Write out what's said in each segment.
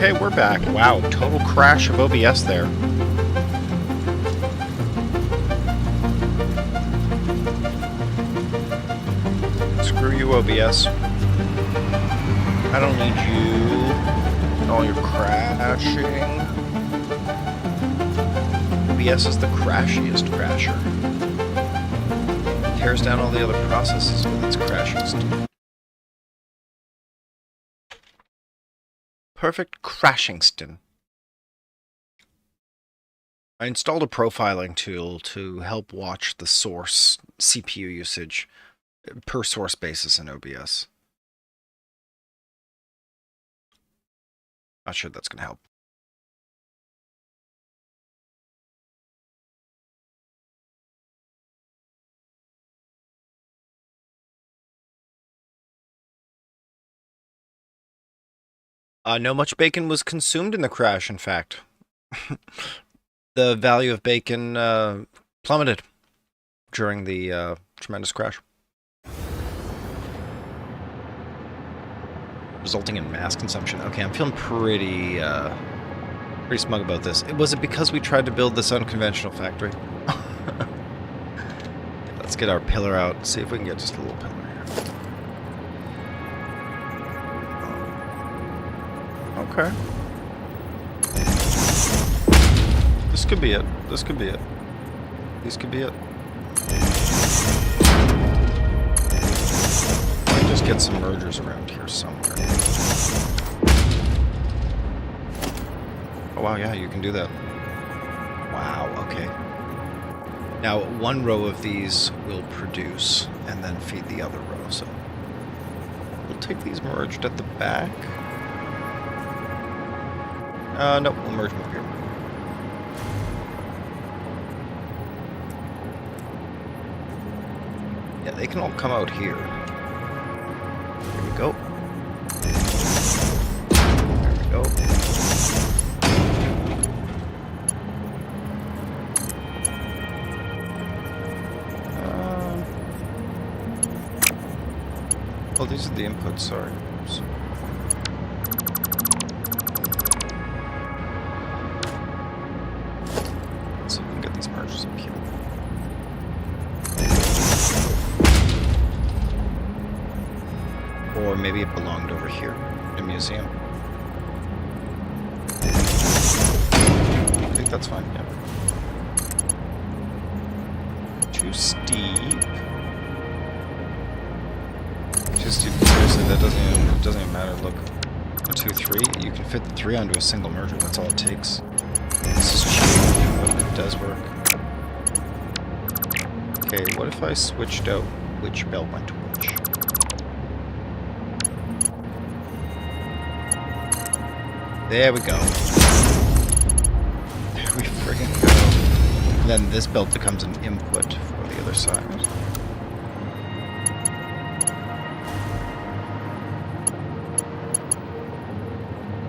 Okay, we're back. Wow, total crash of OBS there. Screw you, OBS. I don't need you. Oh, you're crashing. OBS is the crashiest crasher. Tears down all the other processes with its crashing. Perfect crashingston. I installed a profiling tool to help watch the source CPU usage per source basis in OBS. Not sure that's going to help. No much bacon was consumed in the crash, in fact. The value of bacon plummeted during the tremendous crash, resulting in mass consumption. Okay, I'm feeling pretty smug about this. Was it because we tried to build this unconventional factory? Let's get our pillar out, see if we can get just a little pillar here. Okay. This could be it. This could be it. These could be it. Might just get some mergers around here somewhere. Oh wow, yeah, you can do that. Wow, okay. Now, one row of these will produce and then feed the other row, so we'll take these merged at the back. Nope, we'll merge them up here. Yeah, they can all come out here. Here we go. There we go. Oh, these are the inputs, sorry. Oops. Let's see if we can get these mergers up here. Or maybe it belonged over here in a museum. I think that's fine, yeah. Too steep. Too steep, seriously, that doesn't even matter. Look, 1, 2, 3, you can fit the 3 onto a single merger, that's all it takes. This is cheap, but it does work. Okay, what if I switched out which belt went to which? There we go. There we friggin' go. And then this belt becomes an input for the other side.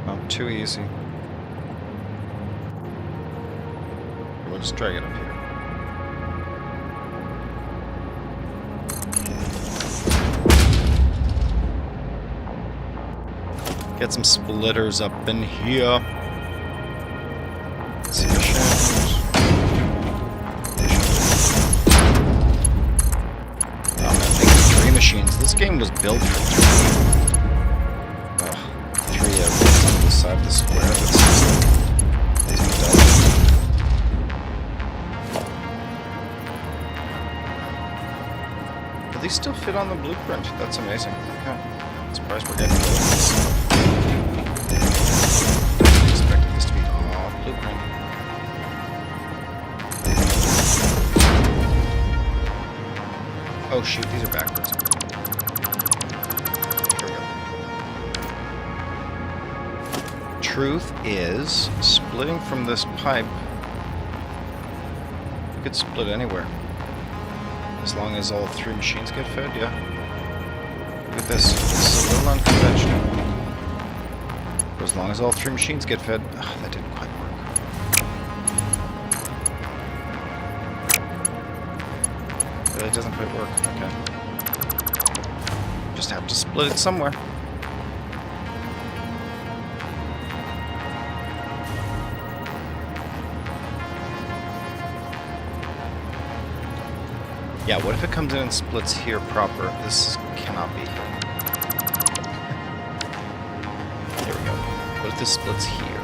Oh, too easy. We'll just drag it up here. Get some splitters up in here. Sufficient. Oh man, making 3 machines. This game was built for 3. Ugh, 3 on the side of the square. Do these still fit on the blueprint? That's amazing. Okay. I'm surprised we're getting this. Oh shoot, these are backwards. Here we go. Truth is, splitting from this pipe, you could split anywhere. As long as all 3 machines get fed, yeah. Look at this. This is a little unconventional. But as long as all 3 machines get fed, that didn't quite work. It doesn't quite work. Okay. Just have to split it somewhere. Yeah, what if it comes in and splits here proper? This cannot be. There we go. What if this splits here?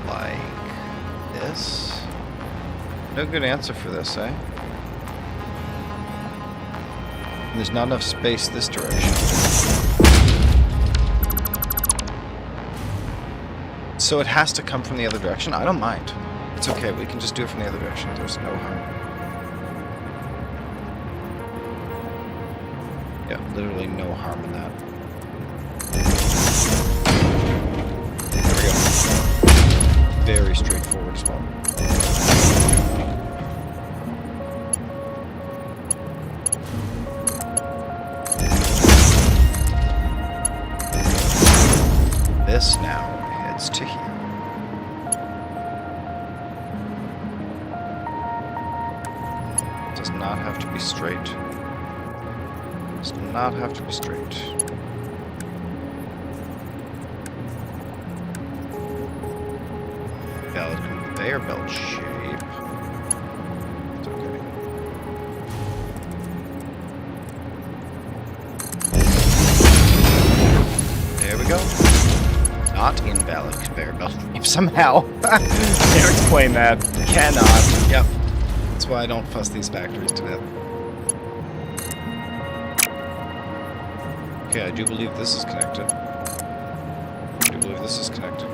Like this? No good answer for this, eh? And there's not enough space this direction. So it has to come from the other direction? I don't mind. It's okay, we can just do it from the other direction. There's no harm. Yeah, literally no harm in that. There we go. Very straightforward as well. This now heads to here. Does not have to be straight. Does not have to be straight. Valid conveyor belt shape. It's okay. There we go. Not invalid conveyor belt shape somehow. Can't explain that. Cannot. Yep. That's why I don't fuss these factories to death. Okay, I do believe this is connected. I do believe this is connected.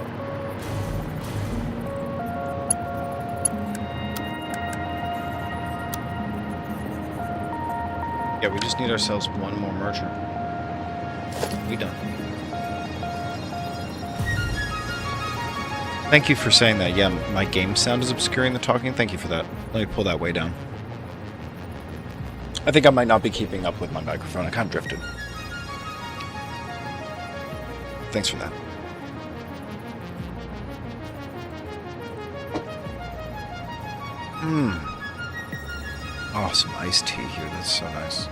Yeah, we just need ourselves one more merger. We done. Thank you for saying that. Yeah, my game sound is obscuring the talking. Thank you for that. Let me pull that way down. I think I might not be keeping up with my microphone. I kind of drifted. Thanks for that. Oh, some iced tea here. That's so nice.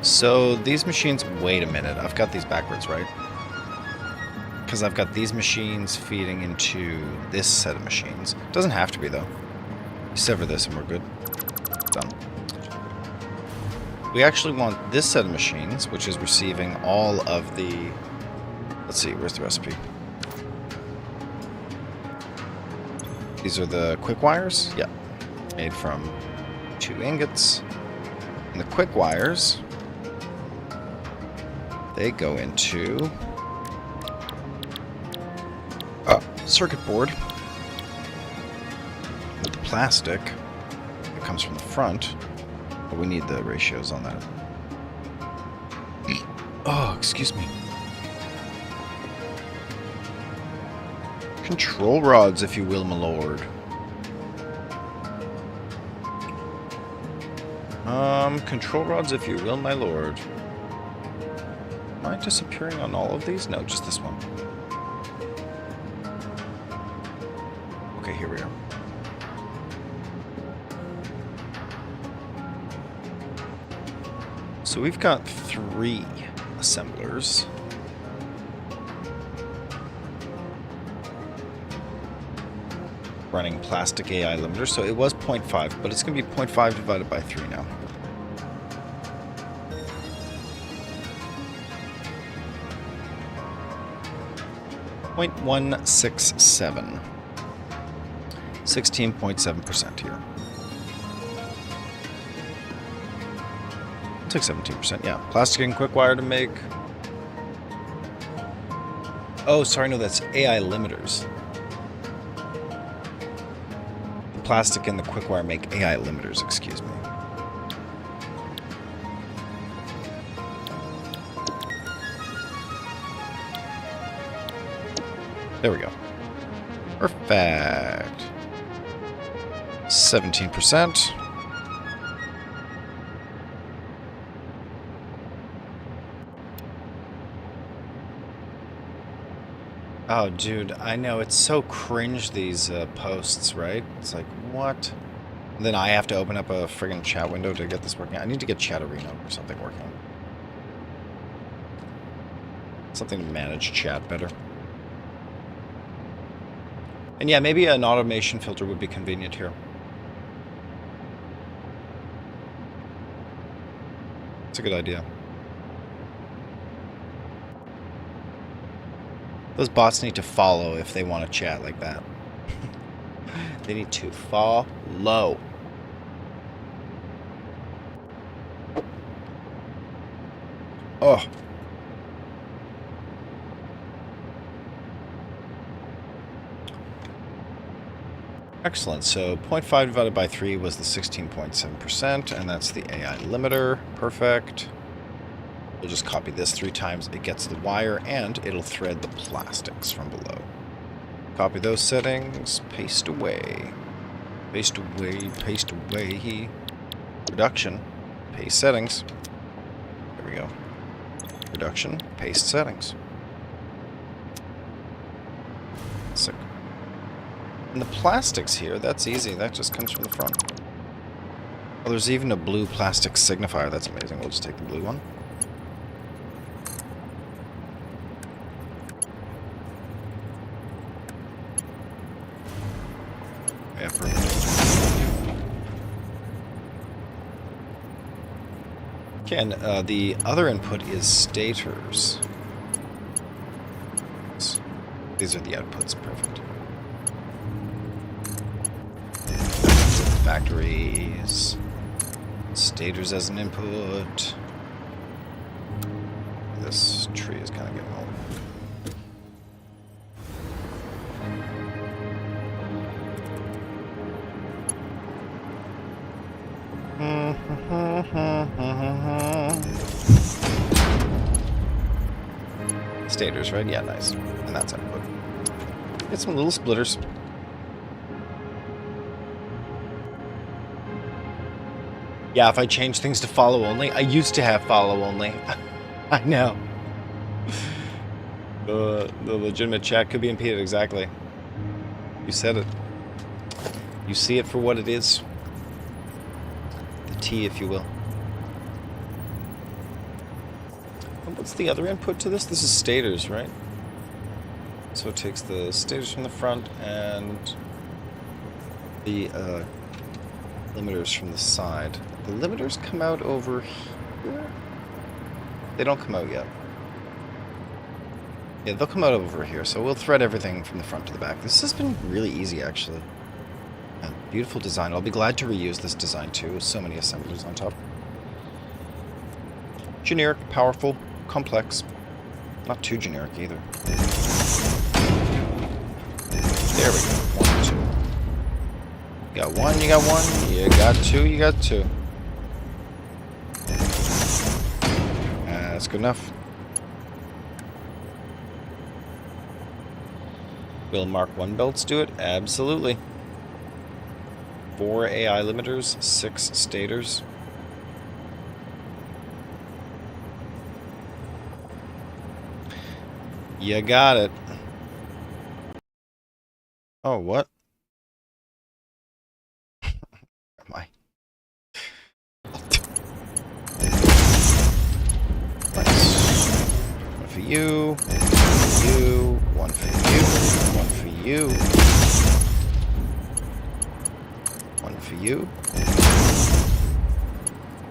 So these machines, wait a minute, I've got these backwards, right? Because I've got these machines feeding into this set of machines. Doesn't have to be, though. Sever this and we're good. Done. We actually want this set of machines, which is receiving all of the... Let's see, where's the recipe? These are the quick wires? Yeah. Made from 2 ingots. And the quick wires... They go into a circuit board with plastic that comes from the front, but we need the ratios on that. Oh, excuse me. Control rods, if you will, my lord. Control rods, if you will, my lord. Am I disappearing on all of these? No, just this one. Okay, here we are. So we've got 3 assemblers. Running plastic AI limiter, so it was 0.5, but it's going to be 0.5 divided by 3 now. .167. 16.7% here. It's like 17%, yeah. Plastic and quick wire to make. Oh, sorry, no, that's AI limiters. The plastic and the quick wire make AI limiters, excuse me. There we go. Perfect. 17%. Oh, dude, I know. It's so cringe, these posts, right? It's like, what? And then I have to open up a friggin' chat window to get this working. I need to get Chatterino or something working. Something to manage chat better. And yeah, maybe an automation filter would be convenient here. It's a good idea. Those bots need to follow if they want to chat like that. They need to follow. Oh. Excellent. So 0.5 divided by 3 was the 16.7%, and that's the AI limiter. Perfect. We'll just copy this 3 times. It gets the wire, and it'll thread the plastics from below. Copy those settings. Paste away. Paste away. Paste away. Reduction. Paste settings. There we go. Reduction. Paste settings. Sick. And the plastics here, that's easy. That just comes from the front. Oh, there's even a blue plastic signifier. That's amazing. We'll just take the blue one. Yeah, perfect. Okay, and the other input is stators. These are the outputs. Perfect. Factories. Stators as an input. This tree is kind of getting old. Stators, right? Yeah, nice. And that's output. Get some little splitters. Yeah, if I change things to follow only. I used to have follow only. I know. The legitimate chat could be impeded, exactly. You said it. You see it for what it is. The T, if you will. And what's the other input to this? This is stators, right? So it takes the stators from the front and the limiters from the side. The limiters come out over here? They don't come out yet. Yeah, they'll come out over here, so we'll thread everything from the front to the back. This has been really easy, actually. Yeah, beautiful design. I'll be glad to reuse this design, too, with so many assemblers on top. Generic, powerful, complex. Not too generic, either. There we go. 1, 2. You got 1, you got 1. You got 2, you got 2. That's good enough. Will Mark 1 belts do it? Absolutely. 4 AI limiters, 6 stators. You got it. Oh, what? Am I? One for you, one for you, one for you, one for you,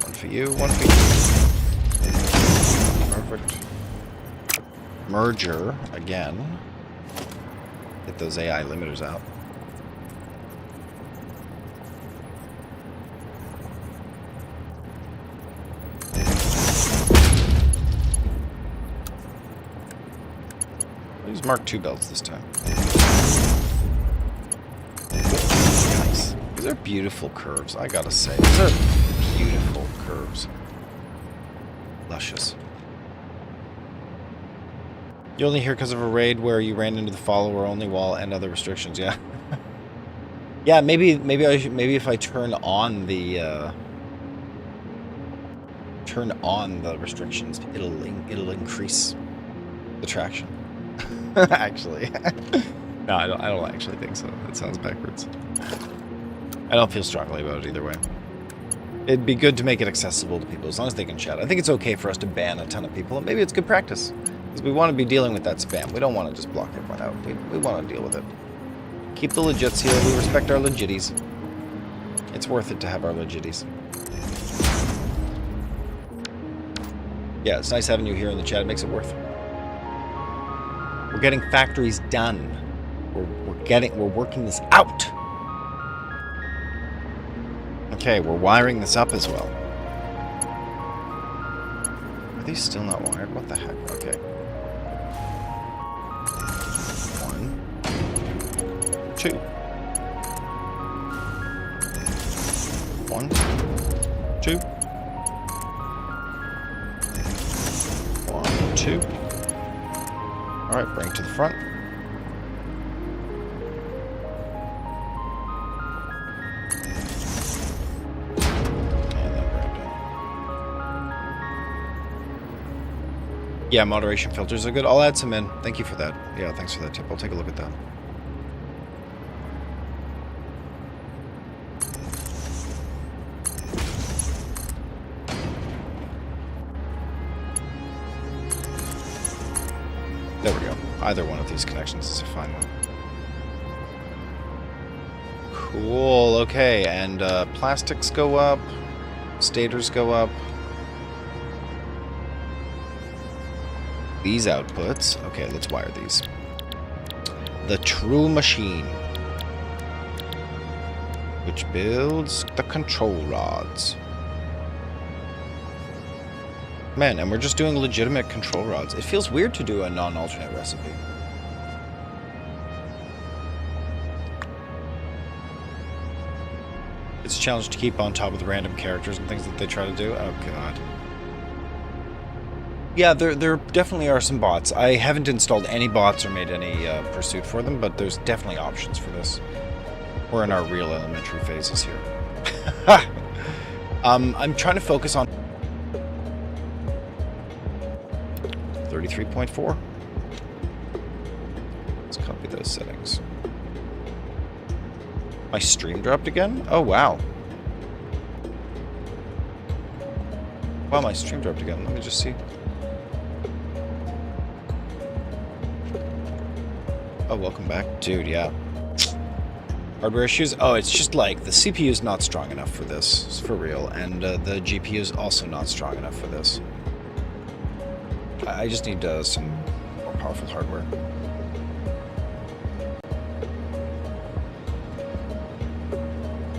one for you, one for you. Perfect. Merger again. Get those AI limiters out. Use Mark II belts this time. Nice. These are beautiful curves, I gotta say. These are beautiful curves. Luscious. You're only here because of a raid where you ran into the follower only wall and other restrictions. Yeah. Yeah. Maybe if I turn on the restrictions, it'll increase the traction. Actually. No, I don't actually think so. That sounds backwards. I don't feel strongly about it either way. It'd be good to make it accessible to people as long as they can chat. I think it's okay for us to ban a ton of people, and maybe it's good practice. Because we want to be dealing with that spam. We don't want to just block everyone out. We want to deal with it. Keep the legits here. We respect our legitties. It's worth it to have our legitties. Yeah, it's nice having you here in the chat. It makes it worth it. We're getting factories done. We're working this out. Okay, we're wiring this up as well. Are these still not wired? What the heck? Okay. 1, 2. 1, 2. 1, 2. Alright, bring it to the front. Yeah, moderation filters are good. I'll add some in. Thank you for that. Yeah, thanks for that tip. I'll take a look at that. There we go. Either one of these connections is a fine one. Cool. Okay, and plastics go up. Stators go up. These outputs. Okay, let's wire these. The true machine, which builds the control rods. Man, and we're just doing legitimate control rods. It feels weird to do a non-alternate recipe. It's a challenge to keep on top of the random characters and things that they try to do. Oh, God. Yeah, there definitely are some bots. I haven't installed any bots or made any pursuit for them, but there's definitely options for this. We're in our real elementary phases here. I'm trying to focus on 33.4. Let's copy those settings. My stream dropped again? Oh, wow. Wow, my stream dropped again. Let me just see. Oh, welcome back. Dude, yeah. Hardware issues? Oh, it's just like the CPU is not strong enough for this. It's for real. And the GPU is also not strong enough for this. I just need some more powerful hardware.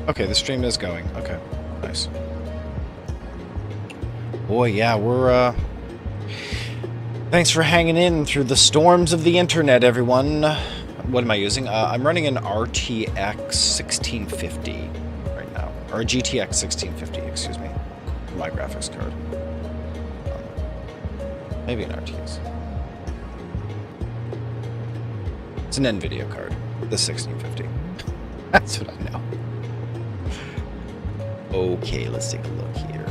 Okay, the stream is going. Okay, nice. Boy, yeah, we're, thanks for hanging in through the storms of the internet, everyone. What am I using? I'm running an RTX 1650 right now. Or a GTX 1650, excuse me. For my graphics card. Maybe an RTX. It's an NVIDIA card. The 1650. That's what I know. Okay, let's take a look here.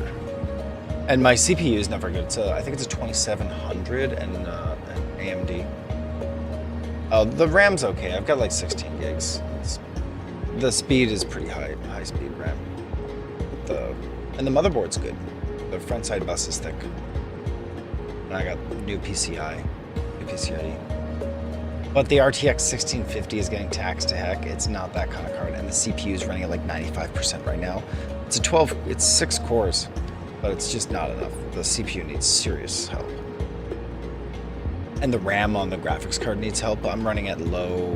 And my CPU is not very good. I think it's a 2700 and an AMD. Oh, the RAM's okay. I've got like 16 gigs. The speed is pretty high speed RAM. And the motherboard's good. The front side bus is thick. And I got new PCIe. But the RTX 1650 is getting taxed to heck. It's not that kind of card. And the CPU is running at like 95% right now. It's 6 cores. But it's just not enough. The CPU needs serious help. And the RAM on the graphics card needs help. I'm running at low,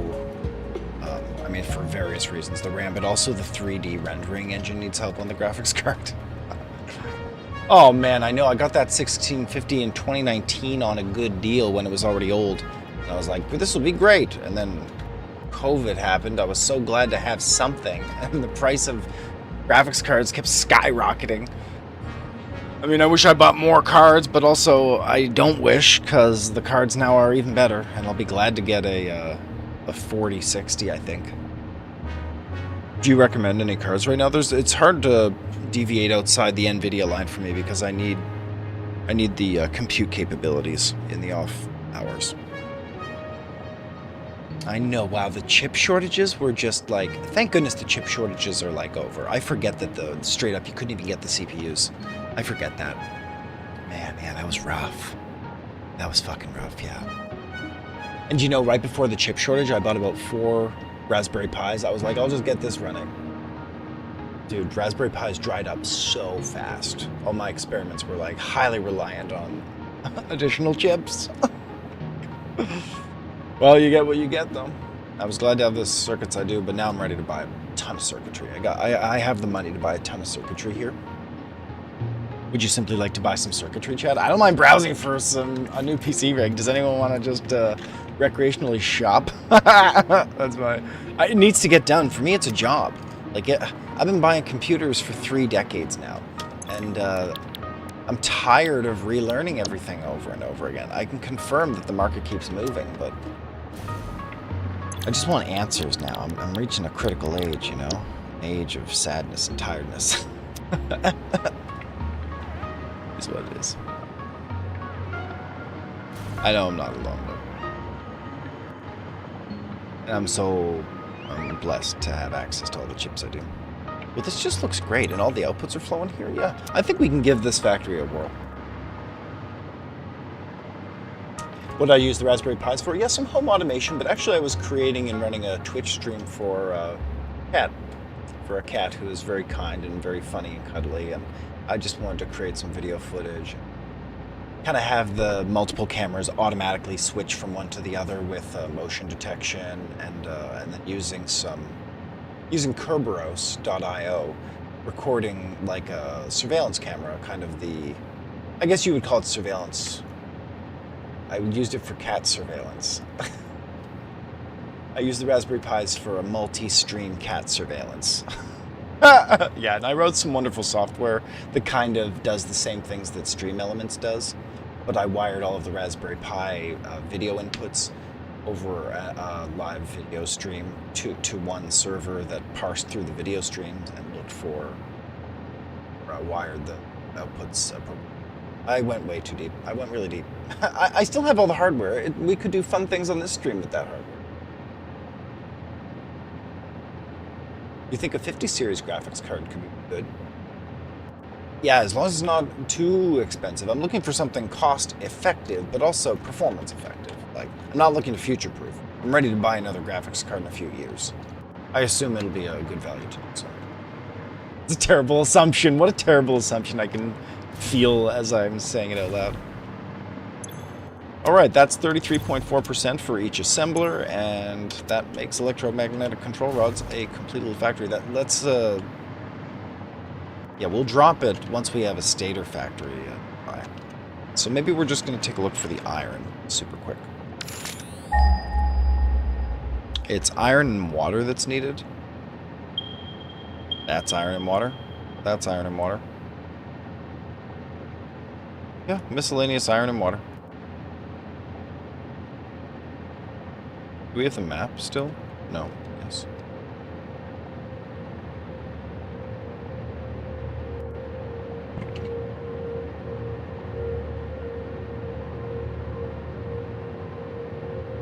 I mean, for various reasons. The RAM, but also the 3D rendering engine needs help on the graphics card. Oh man, I know. I got that 1650 in 2019 on a good deal when it was already old. And I was like, this will be great. And then COVID happened. I was so glad to have something. And the price of graphics cards kept skyrocketing. I mean, I wish I bought more cards, but also I don't wish, because the cards now are even better, and I'll be glad to get a 4060, I think. Do you recommend any cards right now? It's hard to deviate outside the NVIDIA line for me, because I need the compute capabilities in the off hours. I know. Wow, the chip shortages were just like... Thank goodness the chip shortages are like over. I forget that straight up you couldn't even get the CPUs. I forget that. Man, that was rough. That was fucking rough, yeah. And you know, right before the chip shortage, I bought about 4 Raspberry Pis. I was like, I'll just get this running. Dude, Raspberry Pis dried up so fast. All my experiments were like highly reliant on additional chips. Well, you get what you get, though. I was glad to have the circuits I do, but now I'm ready to buy a ton of circuitry. I have the money to buy a ton of circuitry here. Would you simply like to buy some circuitry, Chad? I don't mind browsing for a new PC rig. Does anyone want to just recreationally shop? That's my... It needs to get done. For me, it's a job. Like, I've been buying computers for 3 decades now, and I'm tired of relearning everything over and over again. I can confirm that the market keeps moving, but I just want answers now. I'm reaching a critical age, you know? An age of sadness and tiredness. Is what it is. I know I'm not alone, but... And I'm blessed to have access to all the chips I do. Well, this just looks great, and all the outputs are flowing here. Yeah, I think we can give this factory a whirl. What did I use the Raspberry Pis for? Yeah, some home automation, but actually I was creating and running a Twitch stream for a cat who is very kind and very funny and cuddly, and I just wanted to create some video footage. Kind of have the multiple cameras automatically switch from one to the other with motion detection, and then using Kerberos.io, recording like a surveillance camera, kind of I guess you would call it surveillance. I used it for cat surveillance. I used the Raspberry Pis for a multi-stream cat surveillance. Yeah, and I wrote some wonderful software that kind of does the same things that Stream Elements does, but I wired all of the Raspberry Pi video inputs over a live video stream to one server that parsed through the video streams and looked for, wired the outputs appropriately. I went way too deep. I went really deep. I still have all the hardware. We could do fun things on this stream with that hardware. You think a 50 series graphics card could be good? Yeah, as long as it's not too expensive. I'm looking for something cost effective, but also performance effective. Like, I'm not looking to future proof. I'm ready to buy another graphics card in a few years. I assume it'll be a good value too. So it's a terrible assumption. What a terrible assumption. I can feel as I'm saying it out loud. Alright, that's 33.4% for each assembler, and that makes electromagnetic control rods a complete little factory. Let's yeah, we'll drop it once we have a stator factory. So maybe we're just going to take a look for the iron super quick. It's iron and water that's needed. That's iron and water. That's iron and water. Yeah, miscellaneous iron and water. Do we have the map still? No. Yes.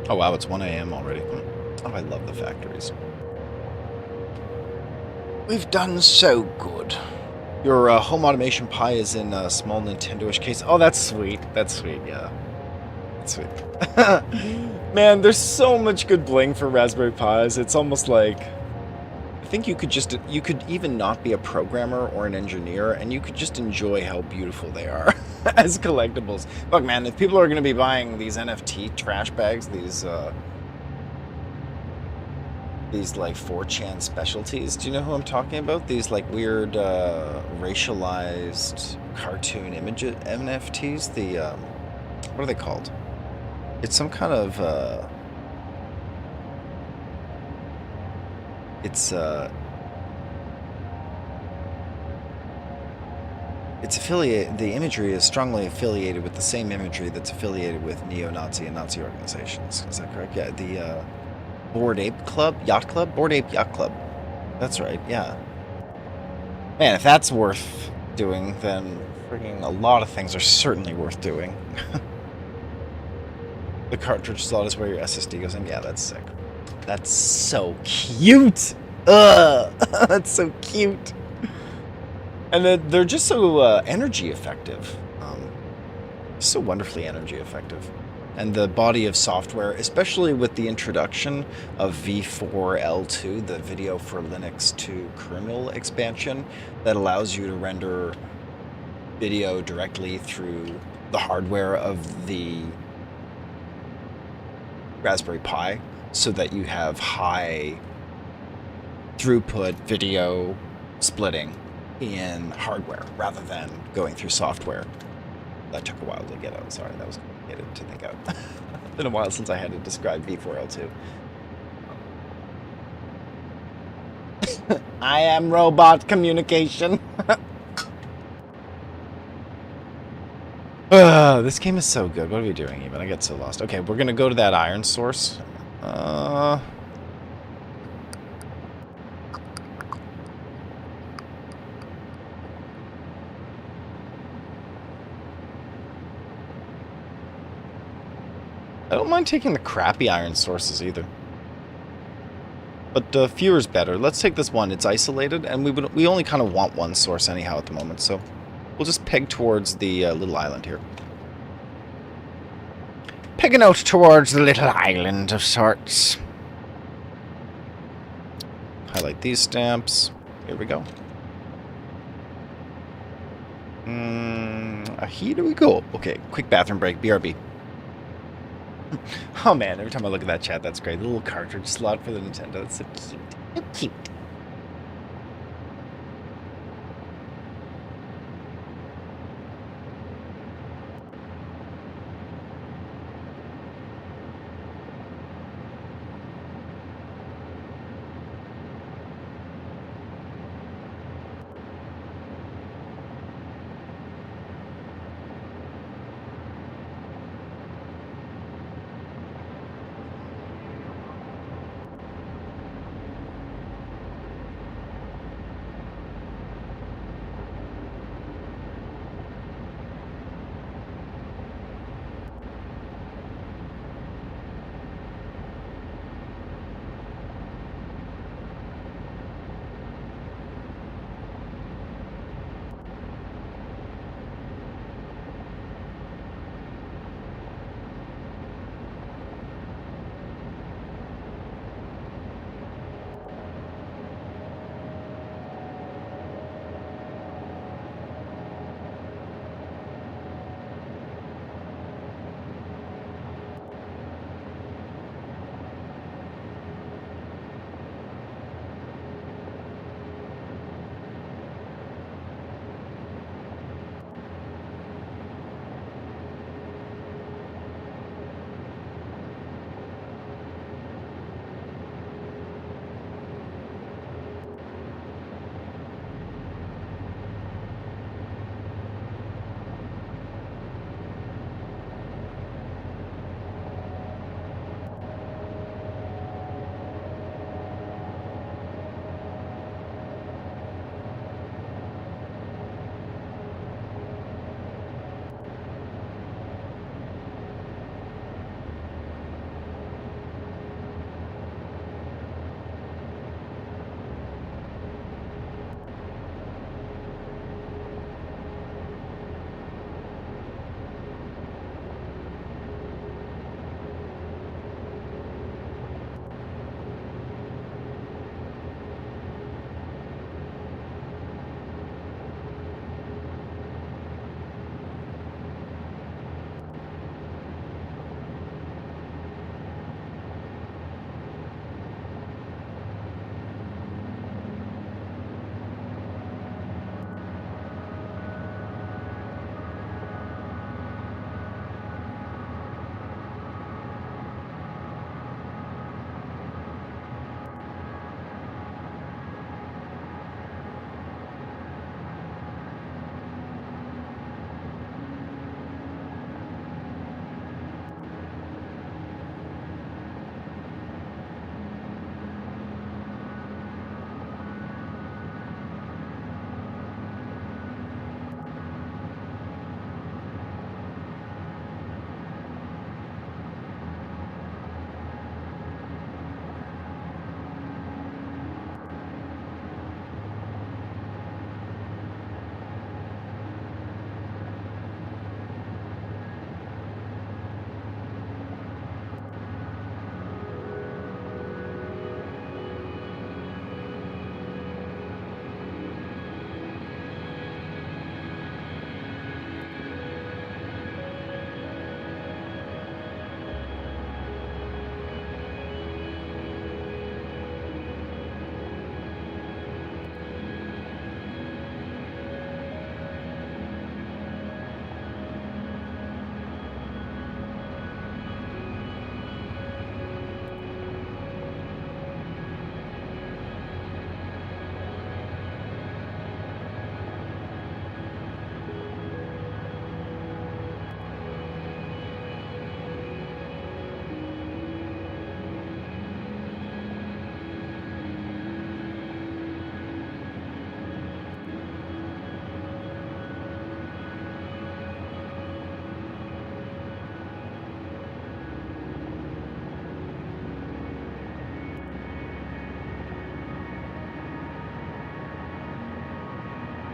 Oh wow, it's 1 a.m. already. Oh, I love the factories. We've done so good. Your home automation Pi is in a small Nintendo-ish case. Oh, that's sweet. That's sweet, yeah. That's sweet. Man, there's so much good bling for Raspberry Pis. It's almost like... I think you could even not be a programmer or an engineer, and you could just enjoy how beautiful they are as collectibles. Look, man, if people are going to be buying these NFT trash bags, these like 4chan specialties, do you know who I'm talking about? These like weird racialized cartoon image NFTs. What are they called? It's some kind of it's affiliated. The imagery is strongly affiliated with the same imagery that's affiliated with neo-Nazi and Nazi organizations. Is that correct? Yeah, the Bored Ape Club, Yacht Club, Bored Ape Yacht Club. That's right. Yeah. Man, if that's worth doing, then freaking a lot of things are certainly worth doing. The cartridge slot is where your SSD goes in. Yeah, that's sick. That's so cute. Ugh, that's so cute. And they're just so energy effective. So wonderfully energy effective. And the body of software, especially with the introduction of V4L2, the Video for Linux 2 kernel expansion, that allows you to render video directly through the hardware of the Raspberry Pi, so that you have high throughput video splitting in hardware rather than going through software. That took a while to get out. Sorry, that was complicated to think out. It's been a while since I had to describe V4L2. I am robot communication. This game is so good. What are we doing even? I get so lost. Okay, we're going to go to that iron source. I don't mind taking the crappy iron sources either. But fewer is better. Let's take this one. It's isolated, and we only kind of want one source anyhow at the moment, so we'll just peg towards the little island here. Pegging out towards the little island of sorts. Highlight these stamps. Here we go. Here we go. Okay, quick bathroom break. BRB. Oh man, every time I look at that chat, that's great. The little cartridge slot for the Nintendo. That's so cute. So cute.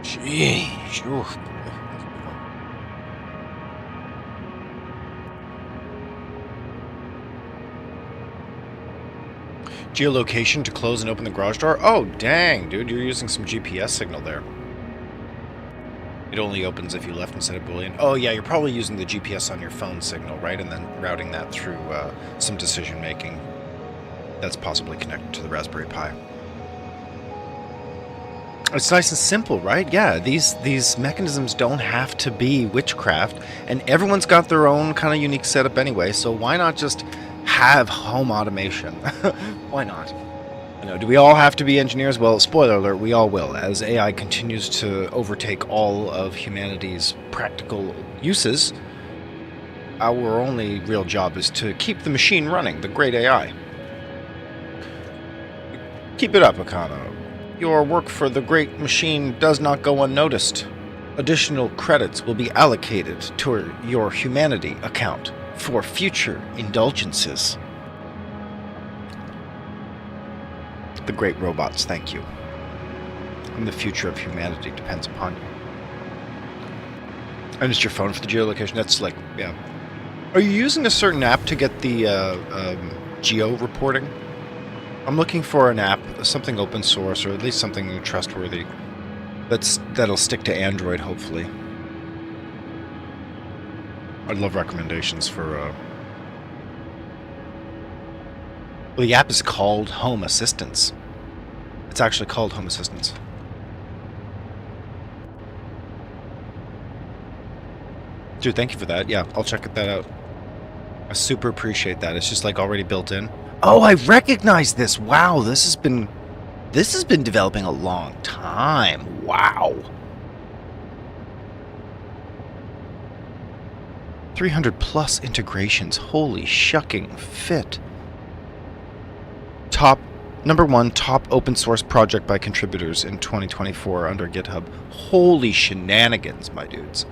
Jeez. Oof. Geolocation to close and open the garage door? Oh, dang, dude. You're using some GPS signal there. It only opens if you left instead of Boolean. Oh, yeah, you're probably using the GPS on your phone signal, right? And then routing that through some decision-making that's possibly connected to the Raspberry Pi. It's nice and simple, right? Yeah, these mechanisms don't have to be witchcraft, and everyone's got their own kind of unique setup anyway, so why not just have home automation? Why not? You know, do we all have to be engineers? Well, spoiler alert, we all will. As AI continues to overtake all of humanity's practical uses, our only real job is to keep the machine running, the great AI. Keep it up, Akano. Your work for the great machine does not go unnoticed. Additional credits will be allocated to your humanity account for future indulgences. The great robots, thank you. And the future of humanity depends upon you. And it's your phone for the geolocation. That's like, yeah. Are you using a certain app to get the geo reporting? I'm looking for an app, something open source, or at least something trustworthy. That'll stick to Android, hopefully. I'd love recommendations for... Well, the app is called Home Assistance. It's actually called Home Assistance. Dude, thank you for that. Yeah, I'll check that out. I super appreciate that. It's just like already built in. Oh, I recognize this. Wow, this has been developing a long time. Wow. 300 plus integrations. Holy shucking fit. Number 1 top open source project by contributors in 2024 under GitHub. Holy shenanigans, my dudes.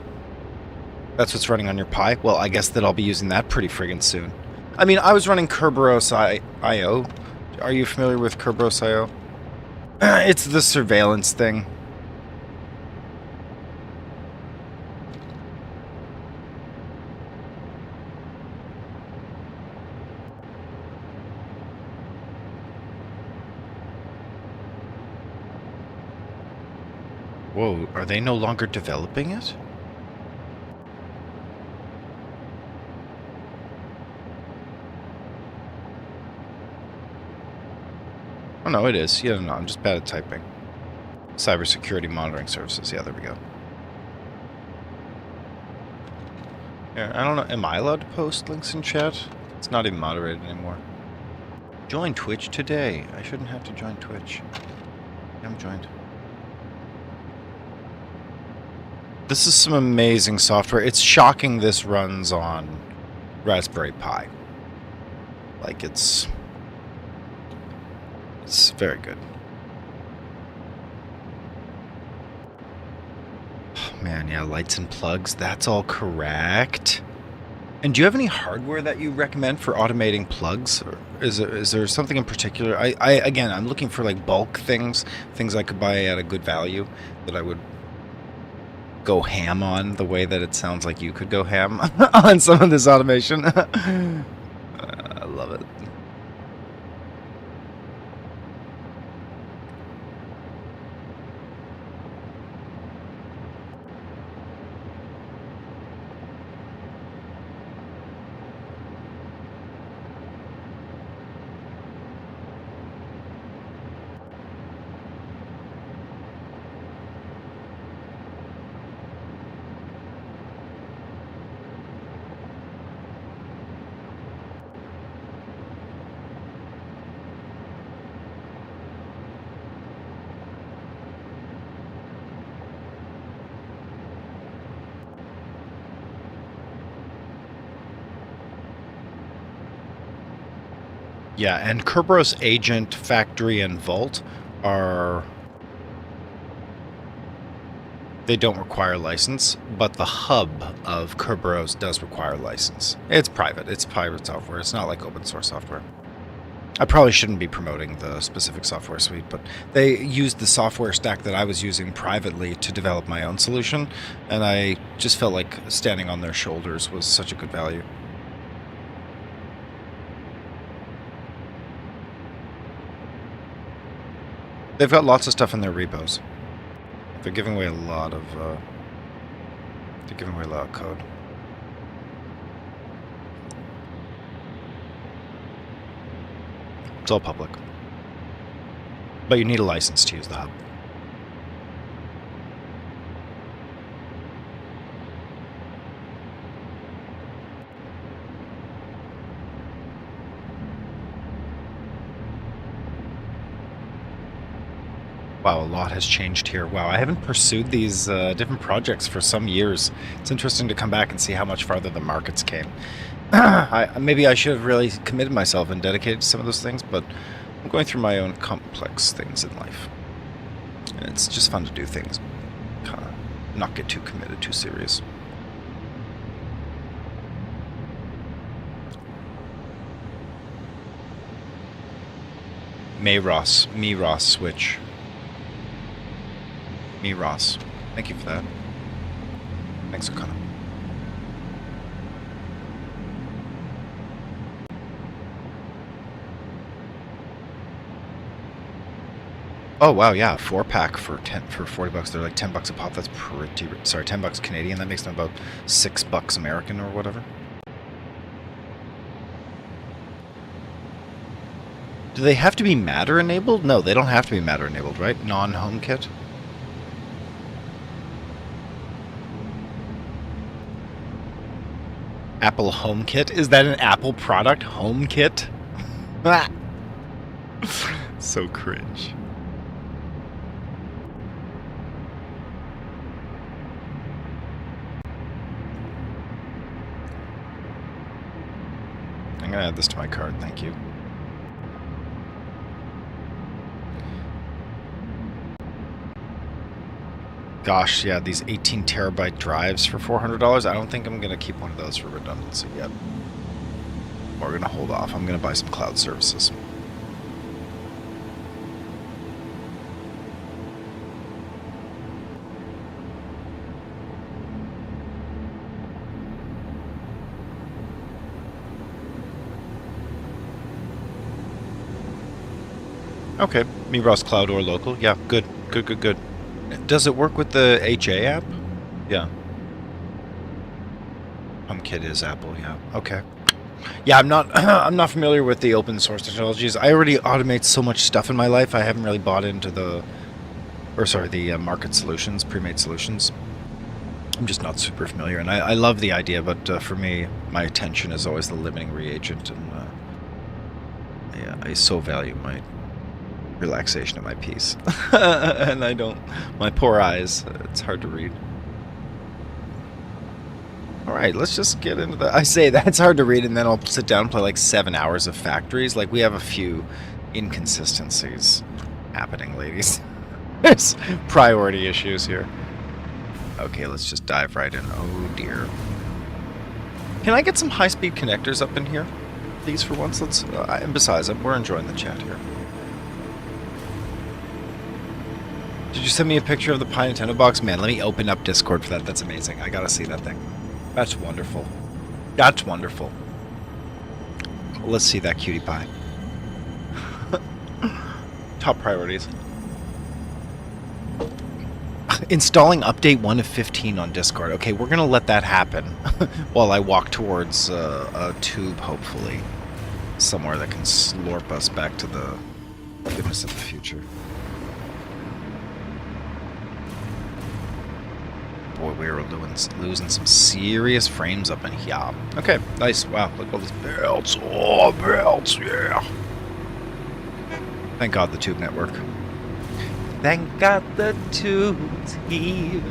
That's what's running on your Pi? Well, I guess that I'll be using that pretty friggin' soon. I mean, I was running Kerberos.io. Are you familiar with Kerberos.io? It's the surveillance thing. Whoa, are they no longer developing it? Oh, no, it is. Yeah, no, I'm just bad at typing. Cybersecurity monitoring services. Yeah, there we go. Yeah, I don't know. Am I allowed to post links in chat? It's not even moderated anymore. Join Twitch today. I shouldn't have to join Twitch. I'm joined. This is some amazing software. It's shocking this runs on Raspberry Pi. Like, it's very good. Oh, man, yeah, lights and plugs, that's all correct. And do you have any hardware that you recommend for automating plugs? Or is there something in particular? Again, I'm looking for like bulk things I could buy at a good value that I would go ham on the way that it sounds like you could go ham on some of this automation. I love it. Yeah, and Kerberos Agent, Factory, and Vault they don't require license, but the hub of Kerberos does require license. It's private. It's private software. It's not like open source software. I probably shouldn't be promoting the specific software suite, but they used the software stack that I was using privately to develop my own solution, and I just felt like standing on their shoulders was such a good value. They've got lots of stuff in their repos. They're giving away a lot of code. It's all public. But you need a license to use the hub. Wow, a lot has changed here. Wow, I haven't pursued these different projects for some years. It's interesting to come back and see how much farther the markets came. Maybe I should have really committed myself and dedicated to some of those things, but I'm going through my own complex things in life. And it's just fun to do things. Kind of not get too committed, too serious. Ross switch. Ross. Thank you for that. Thanks, O'Connor. Oh wow, yeah, 4-pack for 40 bucks. They're like 10 bucks a pop. That's pretty. Sorry, 10 bucks Canadian. That makes them about $6 American or whatever. Do they have to be Matter enabled? No, they don't have to be Matter enabled, right? Non-HomeKit. Apple HomeKit? Is that an Apple product? HomeKit? So cringe. I'm gonna add this to my card, thank you. Gosh, yeah, these 18 terabyte drives for $400. I don't think I'm gonna keep one of those for redundancy yet. We're gonna hold off. I'm gonna buy some cloud services. Okay, Ross Cloud or local. Yeah, good. Does it work with the HA app? Yeah. HomeKit is Apple, yeah. Okay. Yeah, I'm not familiar with the open source technologies. I already automate so much stuff in my life. I haven't really bought into the market solutions, pre-made solutions. I'm just not super familiar, and I love the idea, but for me, my attention is always the limiting reagent, and yeah, I so value my relaxation and my peace. And I don't, my poor eyes, it's hard to read. Alright, let's just get into the, I say that's hard to read, and then I'll sit down and play like 7 hours of Factories. Like, we have a few inconsistencies happening, ladies. There's priority issues here. Okay, let's just dive right in. Oh dear. Can I get some high-speed connectors up in here, please, for once? Let's, and besides, we're enjoying the chat here. Did you send me a picture of the Pi Nintendo box? Man, let me open up Discord for that. That's amazing. I gotta see that thing. That's wonderful. That's wonderful. Let's see that cutie pie. Top priorities. Installing update 1 of 15 on Discord. Okay, we're gonna let that happen while I walk towards a tube, hopefully. Somewhere that can slurp us back to the goodness of the future. Boy, we are losing some serious frames up in here. Okay, nice. Wow, look at all these belts. Oh, belts, yeah. Thank God the tube network. Thank God the tube's here.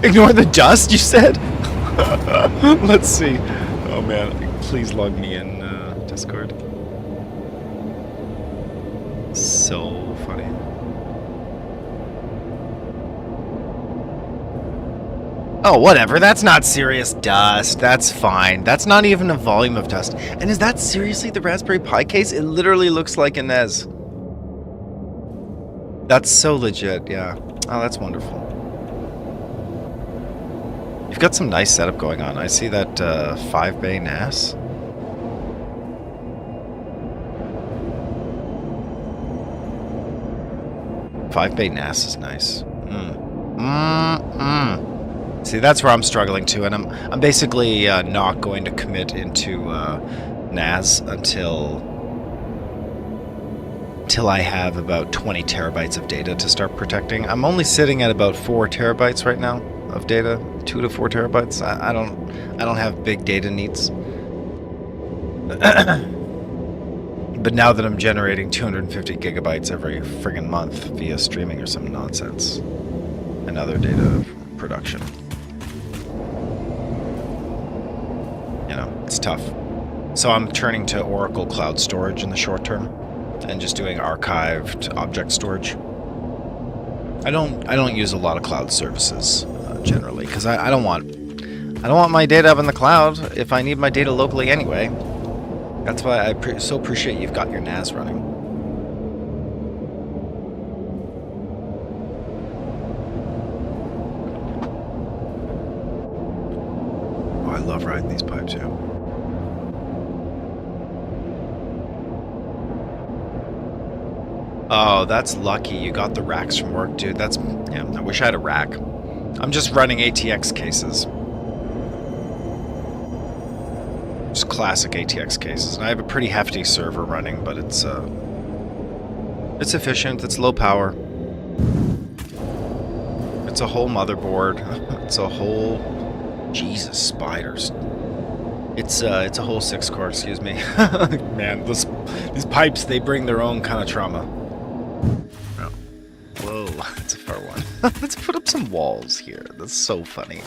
Ignore the dust, you said? Let's see. Oh man, please log me in Discord. So funny. Oh, whatever. That's not serious dust. That's fine. That's not even a volume of dust. And is that seriously the Raspberry Pi case? It literally looks like a NES. That's so legit, yeah. Oh, that's wonderful. You've got some nice setup going on. I see that 5-bay NAS. Five-bay NAS is nice. See, that's where I'm struggling too, and I'm basically not going to commit into NAS until I have about 20 terabytes of data to start protecting. I'm only sitting at about 4 terabytes right now of data, 2 to 4 terabytes. I don't have big data needs. But now that I'm generating 250 gigabytes every friggin' month via streaming or some nonsense and other data production, you know, it's tough. So I'm turning to Oracle Cloud Storage in the short term and just doing archived object storage. I don't use a lot of cloud services generally because I don't want my data up in the cloud if I need my data locally anyway. That's why I so appreciate you've got your NAS running. Oh, I love riding these pipes, yeah. Oh, that's lucky. You got the racks from work, dude. Yeah, I wish I had a rack. I'm just running ATX cases. Just classic ATX cases. And I have a pretty hefty server running, but it's efficient, it's low power. It's a whole motherboard. It's a whole Jesus spiders. It's a whole 6-core, excuse me. Man, these pipes, they bring their own kind of trauma. Oh. Whoa, that's a far one. Let's put up some walls here. That's so funny.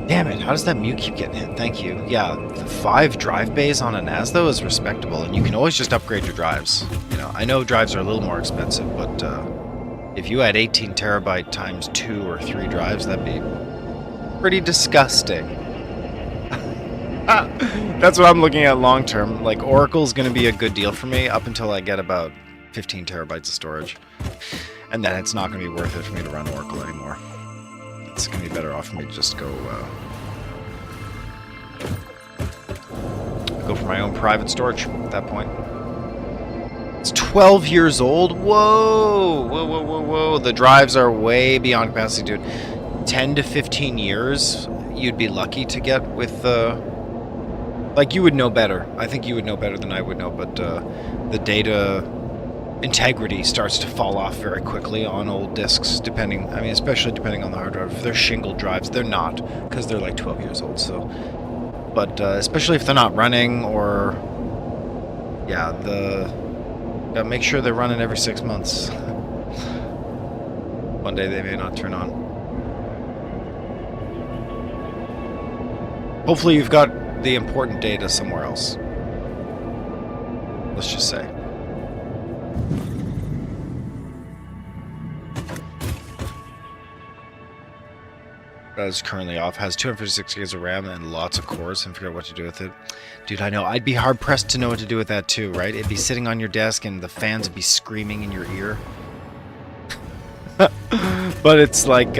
Damn it, how does that mute keep getting hit? Thank you. Yeah, 5 drive bays on a NAS, though, is respectable, and you can always just upgrade your drives. You know, I know drives are a little more expensive, but if you had 18 terabyte times 2 or 3 drives, that'd be pretty disgusting. That's what I'm looking at long term. Like, Oracle's going to be a good deal for me up until I get about 15 terabytes of storage. And then it's not going to be worth it for me to run Oracle anymore. It's going to be better off for me to just go for my own private storage at that point. It's 12 years old? Whoa! Whoa, whoa, whoa, whoa. The drives are way beyond capacity, dude. 10 to 15 years, you'd be lucky to get with... like, you would know better. I think you would know better than I would know, but the data integrity starts to fall off very quickly on old disks, especially depending on the hard drive. If they're shingled drives, they're not, because they're like 12 years old, so... But especially if they're not running, or... Yeah, gotta make sure they're running every 6 months. One day they may not turn on. Hopefully you've got the important data somewhere else. Let's just say. That is currently off. Has 256 gigs of RAM and lots of cores, and figure out what to do with it. Dude, I know. I'd be hard pressed to know what to do with that too, right? It'd be sitting on your desk and the fans would be screaming in your ear. But it's like,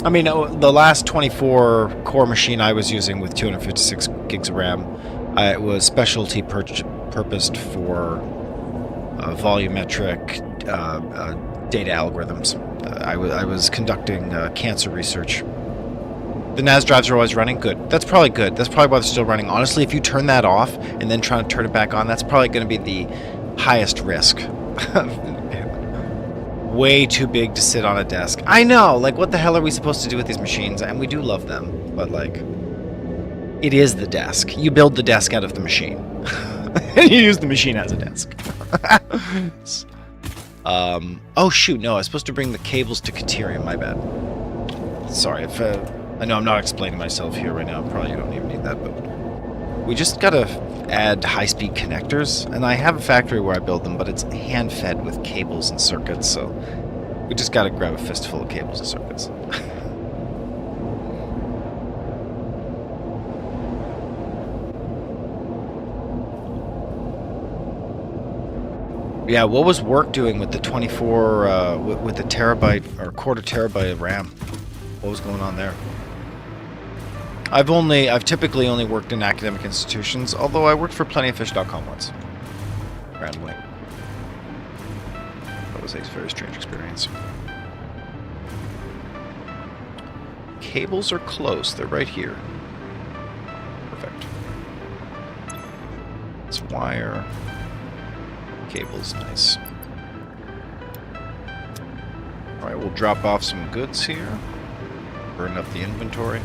I mean, the last 24 core machine I was using with 256 gigs of RAM, it was specialty purposed for volumetric data algorithms. I was conducting cancer research. The NAS drives are always running. Good. That's probably good. That's probably why they're still running. Honestly, if you turn that off and then try to turn it back on, that's probably going to be the highest risk. Way too big to sit on a desk. I know. Like, what the hell are we supposed to do with these machines? And we do love them, but like, it is the desk. You build the desk out of the machine. And you use the machine as a desk. Oh shoot, no, I was supposed to bring the cables to Caterium, my bad. Sorry, if I know I'm not explaining myself here right now, probably you don't even need that, but we just gotta add high-speed connectors, and I have a factory where I build them, but it's hand-fed with cables and circuits, so we just gotta grab a fistful of cables and circuits. Yeah, what was work doing with the 24, with the terabyte or quarter terabyte of RAM? What was going on there? I've typically only worked in academic institutions, although I worked for plentyoffish.com once. Randomly. That was a very strange experience. Cables are close, they're right here. Perfect. It's wire. Cable's nice. Alright, we'll drop off some goods here. Burn up the inventory.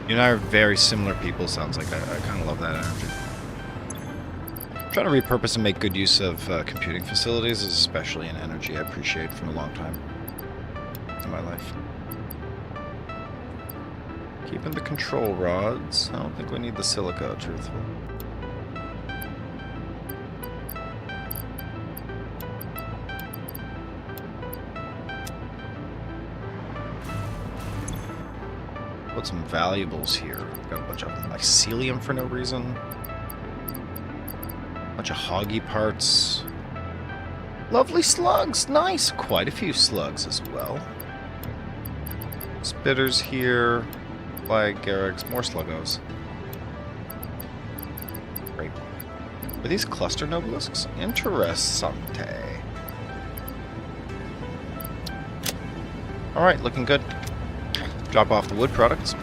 You and I are very similar people, sounds like. I kind of love that energy. Trying to repurpose and make good use of computing facilities is especially an energy I appreciate from a long time in my life. Keeping the control rods. I don't think we need the silica, truthfully. Put some valuables here. Got a bunch of mycelium for no reason. Bunch of hoggy parts. Lovely slugs. Nice. Quite a few slugs as well. Spitters here. Flag Garrigs. More sluggos. Great. Are these cluster nobelisks? Interessante. Alright, looking good. Drop off the wood products.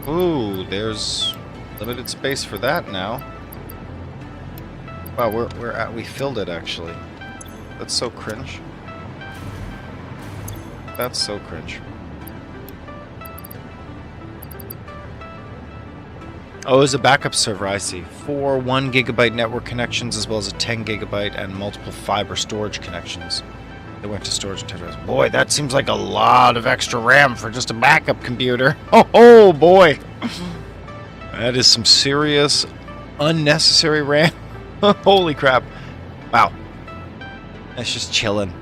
Ooh, there's limited space for that now. Wow, we filled it actually. That's so cringe. That's so cringe. Oh, it's a backup server, I see. 4 1 gigabyte network connections as well as a 10 gigabyte and multiple fiber storage connections. They went to storage terminals. Boy, that seems like a lot of extra RAM for just a backup computer. Oh boy. That is some serious, unnecessary RAM. Holy crap. Wow. That's just chilling.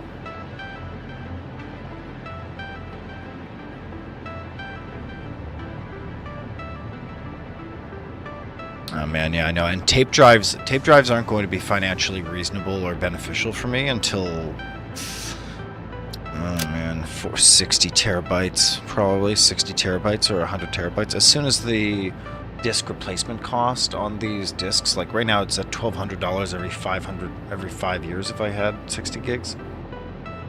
Oh man, yeah, I know. And tape drives aren't going to be financially reasonable or beneficial for me until... Oh man, for 60 terabytes, probably 60 terabytes or 100 terabytes. As soon as the disk replacement cost on these disks, like right now it's at $1,200 every 5 years if I had 60 gigs.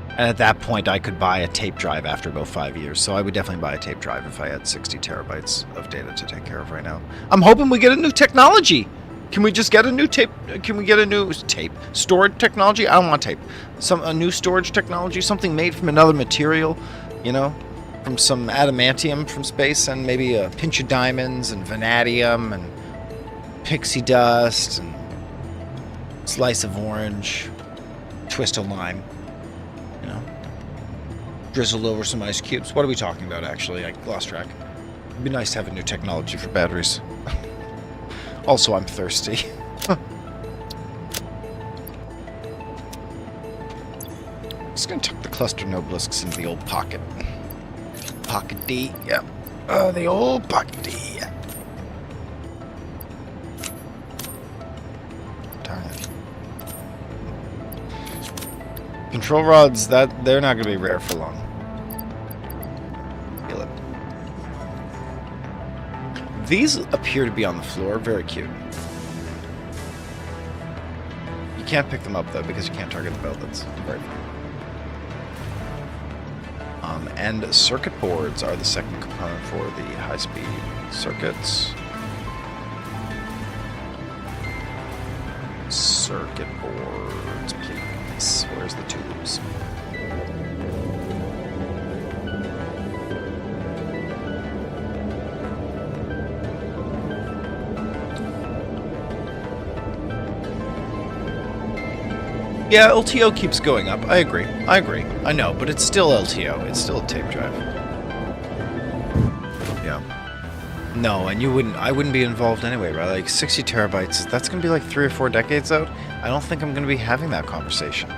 And at that point I could buy a tape drive after about 5 years. So I would definitely buy a tape drive if I had 60 terabytes of data to take care of right now. I'm hoping we get a new technology. Can we just get a new tape? Can we get a new tape? Storage technology? I don't want tape. A new storage technology, something made from another material, you know, from some adamantium from space, and maybe a pinch of diamonds and vanadium and pixie dust and slice of orange, twist of lime, you know, drizzled over some ice cubes. What are we talking about, actually? I lost track. It'd be nice to have a new technology for batteries. Also, I'm thirsty. Just gonna tuck the cluster nobelisks into the old pocket. Pocket D, yep. The old pocket D, yeah. Darn it. Control rods, they're not going to be rare for long. Feel it. These appear to be on the floor. Very cute. You can't pick them up, though, because you can't target the belt. That's very fun. And circuit boards are the second component for the high-speed circuits. Circuit boards, please. Where's the tubes? Yeah, LTO keeps going up. I agree. I know, but it's still LTO. It's still a tape drive. Yeah. No, and I wouldn't be involved anyway, right? Like 60 terabytes, that's going to be like 3 or 4 decades out. I don't think I'm going to be having that conversation.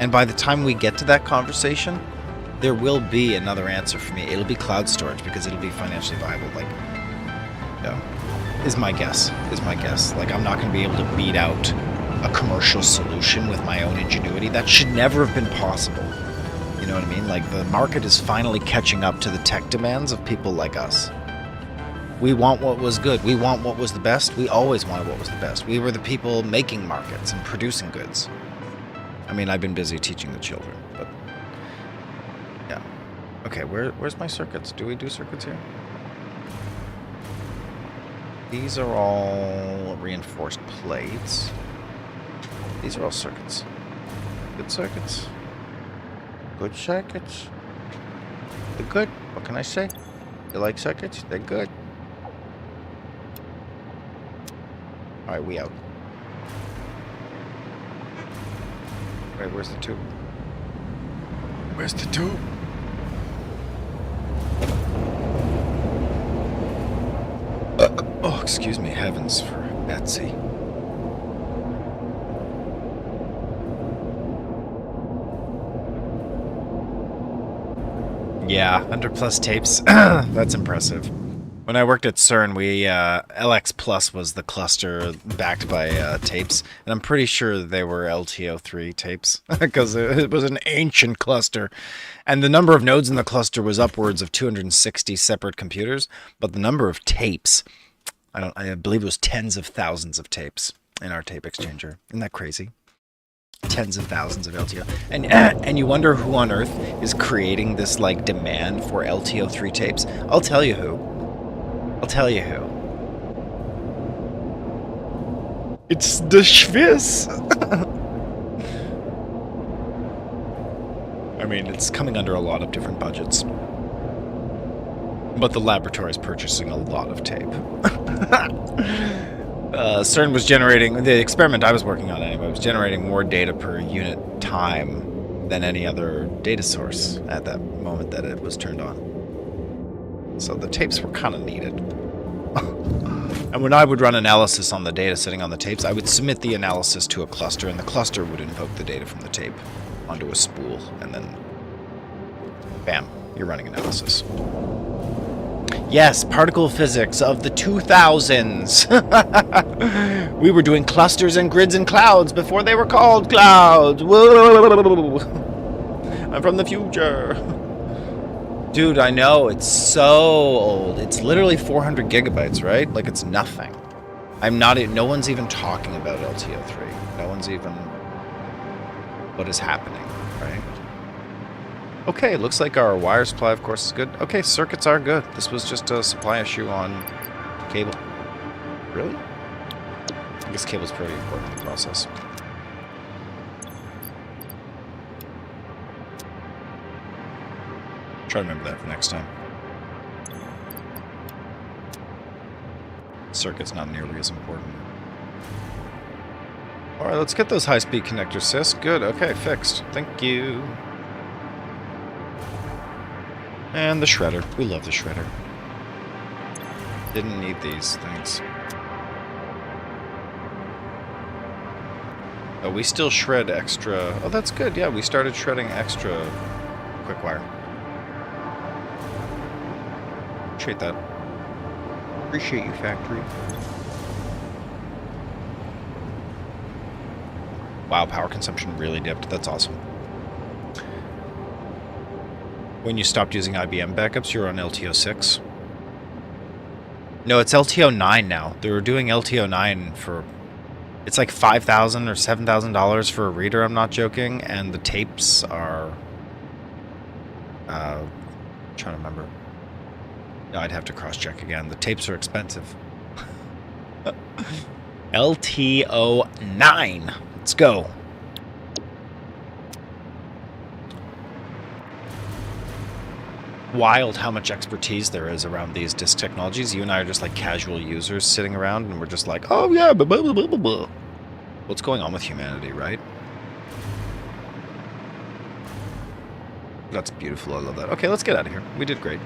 And by the time we get to that conversation, there will be another answer for me. It'll be cloud storage because it'll be financially viable. Like, yeah, is my guess. Like, I'm not going to be able to beat out a commercial solution with my own ingenuity. That should never have been possible. You know what I mean? Like, the market is finally catching up to the tech demands of people like us. We want what was good. We want what was the best. We always wanted what was the best. We were the people making markets and producing goods. I mean, I've been busy teaching the children, but yeah. Okay, where's my circuits? Do we do circuits here? These are all reinforced plates. These are all circuits. Good circuits. Good circuits. They're good. What can I say? You like circuits? They're good. Alright, we out. Wait, where's the tube? Where's the tube? Oh, excuse me, heavens for Betsy. Yeah, 100+ tapes. That's impressive. When I worked at CERN, LX Plus was the cluster backed by tapes, and I'm pretty sure they were LTO3 tapes because it was an ancient cluster, and the number of nodes in the cluster was upwards of 260 separate computers, but the number of tapes, I believe it was tens of thousands of tapes in our tape exchanger. Isn't that crazy? Tens of thousands of LTO, and you wonder who on earth is creating this like demand for LTO3 tapes. I'll tell you who. It's the Schwiss. I mean, it's coming under a lot of different budgets, but the laboratory is purchasing a lot of tape. CERN was generating, the experiment I was working on anyway, was generating more data per unit time than any other data source at that moment that it was turned on. So the tapes were kind of needed. And when I would run analysis on the data sitting on the tapes, I would submit the analysis to a cluster, and the cluster would invoke the data from the tape onto a spool, and then bam, you're running analysis. Yes, particle physics of the 2000s. We were doing clusters and grids and clouds before they were called clouds. Whoa. I'm from the future. Dude, I know, it's so old. It's literally 400 gigabytes, right? Like, it's nothing. No one's even talking about LTO3. No one's even... What is happening, right? Okay, looks like our wire supply, of course, is good. Okay, circuits are good. This was just a supply issue on cable. Really? I guess cable's pretty important in the process. Try to remember that for next time. Circuit's not nearly as important. Alright, let's get those high-speed connectors, sis. Good, okay, fixed. Thank you. And the shredder. We love the shredder. Didn't need these things. Oh, we still shred extra... Oh, that's good. Yeah, we started shredding extra quick wire. Appreciate that. Appreciate you, factory. Wow, power consumption really dipped. That's awesome. When you stopped using IBM backups, you're on LTO 6. No, it's LTO 9 now. They were doing LTO 9 for... It's like $5,000 or $7,000 for a reader, I'm not joking. And the tapes are... I'm trying to remember. No, I'd have to cross-check again. The tapes are expensive. LTO 9. Let's go. Wild how much expertise there is around these disk technologies. You and I are just like casual users sitting around and we're just like, oh yeah, blah, blah, blah, blah, blah. What's going on with humanity, right? That's beautiful. I love that. Okay, let's get out of here. We did great.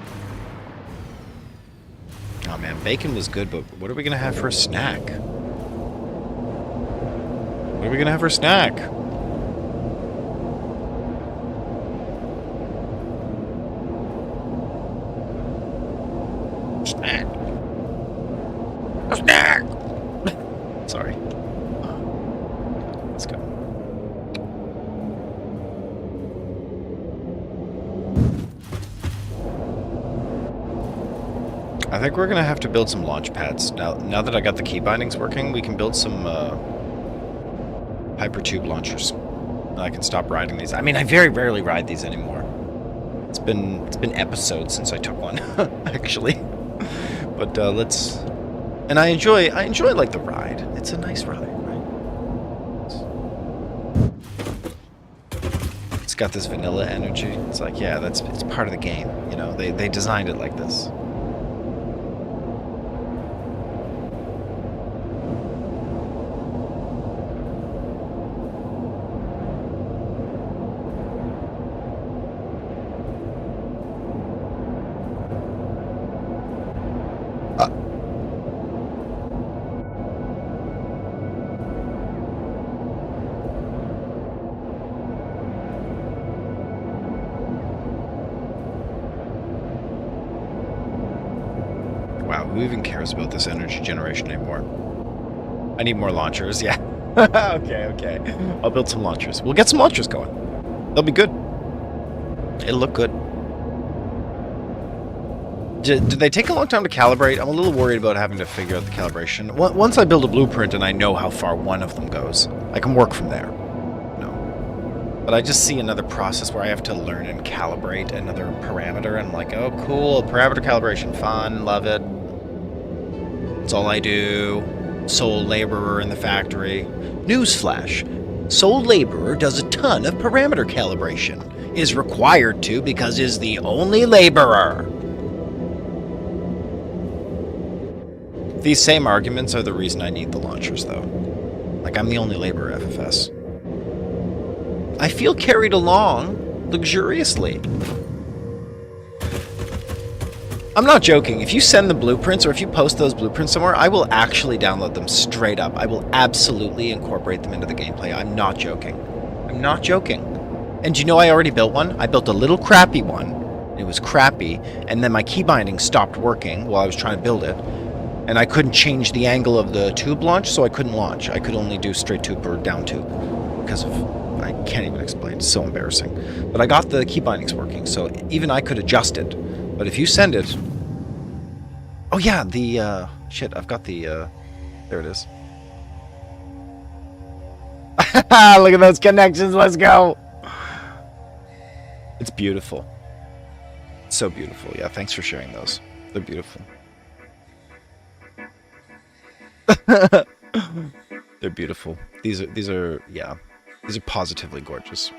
Oh man, bacon was good, but what are we gonna have for a snack? What are we gonna have for a snack? Snack. A snack. Sorry. Let's go. I think we're gonna have to build some launch pads. Now that I got the key bindings working, we can build some hypertube launchers. And I can stop riding these. I mean, I very rarely ride these anymore. It's been episodes since I took one, actually. But let's. And I enjoy like the ride. It's a nice ride, right? It's got this vanilla energy. It's like, yeah, it's part of the game. You know, they designed it like this. Wow, who even cares about this energy generation anymore? I need more launchers, yeah. Okay. I'll build some launchers. We'll get some launchers going. They'll be good. It'll look good. Do they take a long time to calibrate? I'm a little worried about having to figure out the calibration. Once I build a blueprint and I know how far one of them goes, I can work from there. No. But I just see another process where I have to learn and calibrate another parameter, and I'm like, oh, cool, parameter calibration, fun, love it. That's all I do. Sole laborer in the factory. Newsflash. Sole laborer does a ton of parameter calibration. Is required to because is the only laborer. These same arguments are the reason I need the launchers, though. Like, I'm the only laborer, FFS. I feel carried along luxuriously. I'm not joking. If you send the blueprints or if you post those blueprints somewhere, I will actually download them straight up. I will absolutely incorporate them into the gameplay. I'm not joking. I'm not joking. And you know I already built one? I built a little crappy one. It was crappy, and then my key binding stopped working while I was trying to build it. And I couldn't change the angle of the tube launch, so I couldn't launch. I could only do straight tube or down tube because of... I can't even explain. It's so embarrassing. But I got the key bindings working, so even I could adjust it. But if you send it... Oh yeah, the... Shit, I've got the... There it is. Look at those connections, let's go! It's beautiful. It's so beautiful. Yeah, thanks for sharing those. They're beautiful. They're beautiful. These are yeah. These are positively gorgeous.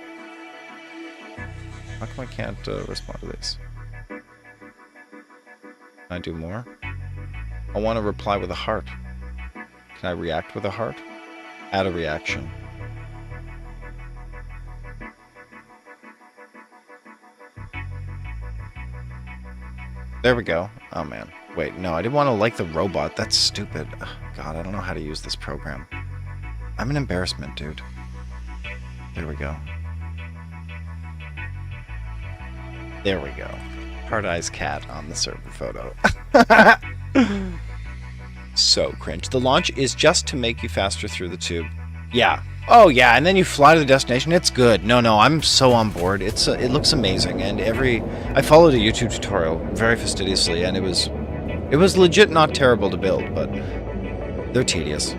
How come I can't respond to this? Can I do more? I want to reply with a heart. Can I react with a heart? Add a reaction. There we go. Oh man. Wait, no, I didn't want to like the robot. That's stupid. Ugh, God, I don't know how to use this program. I'm an embarrassment, dude. There we go. There we go. Hard Eyes Cat on the server photo. So cringe. The launch is just to make you faster through the tube. Yeah, Oh yeah, and then you fly to the destination. It's good. No, I'm so on board. It looks amazing, and I followed a YouTube tutorial very fastidiously, and it was legit not terrible to build, but they're tedious.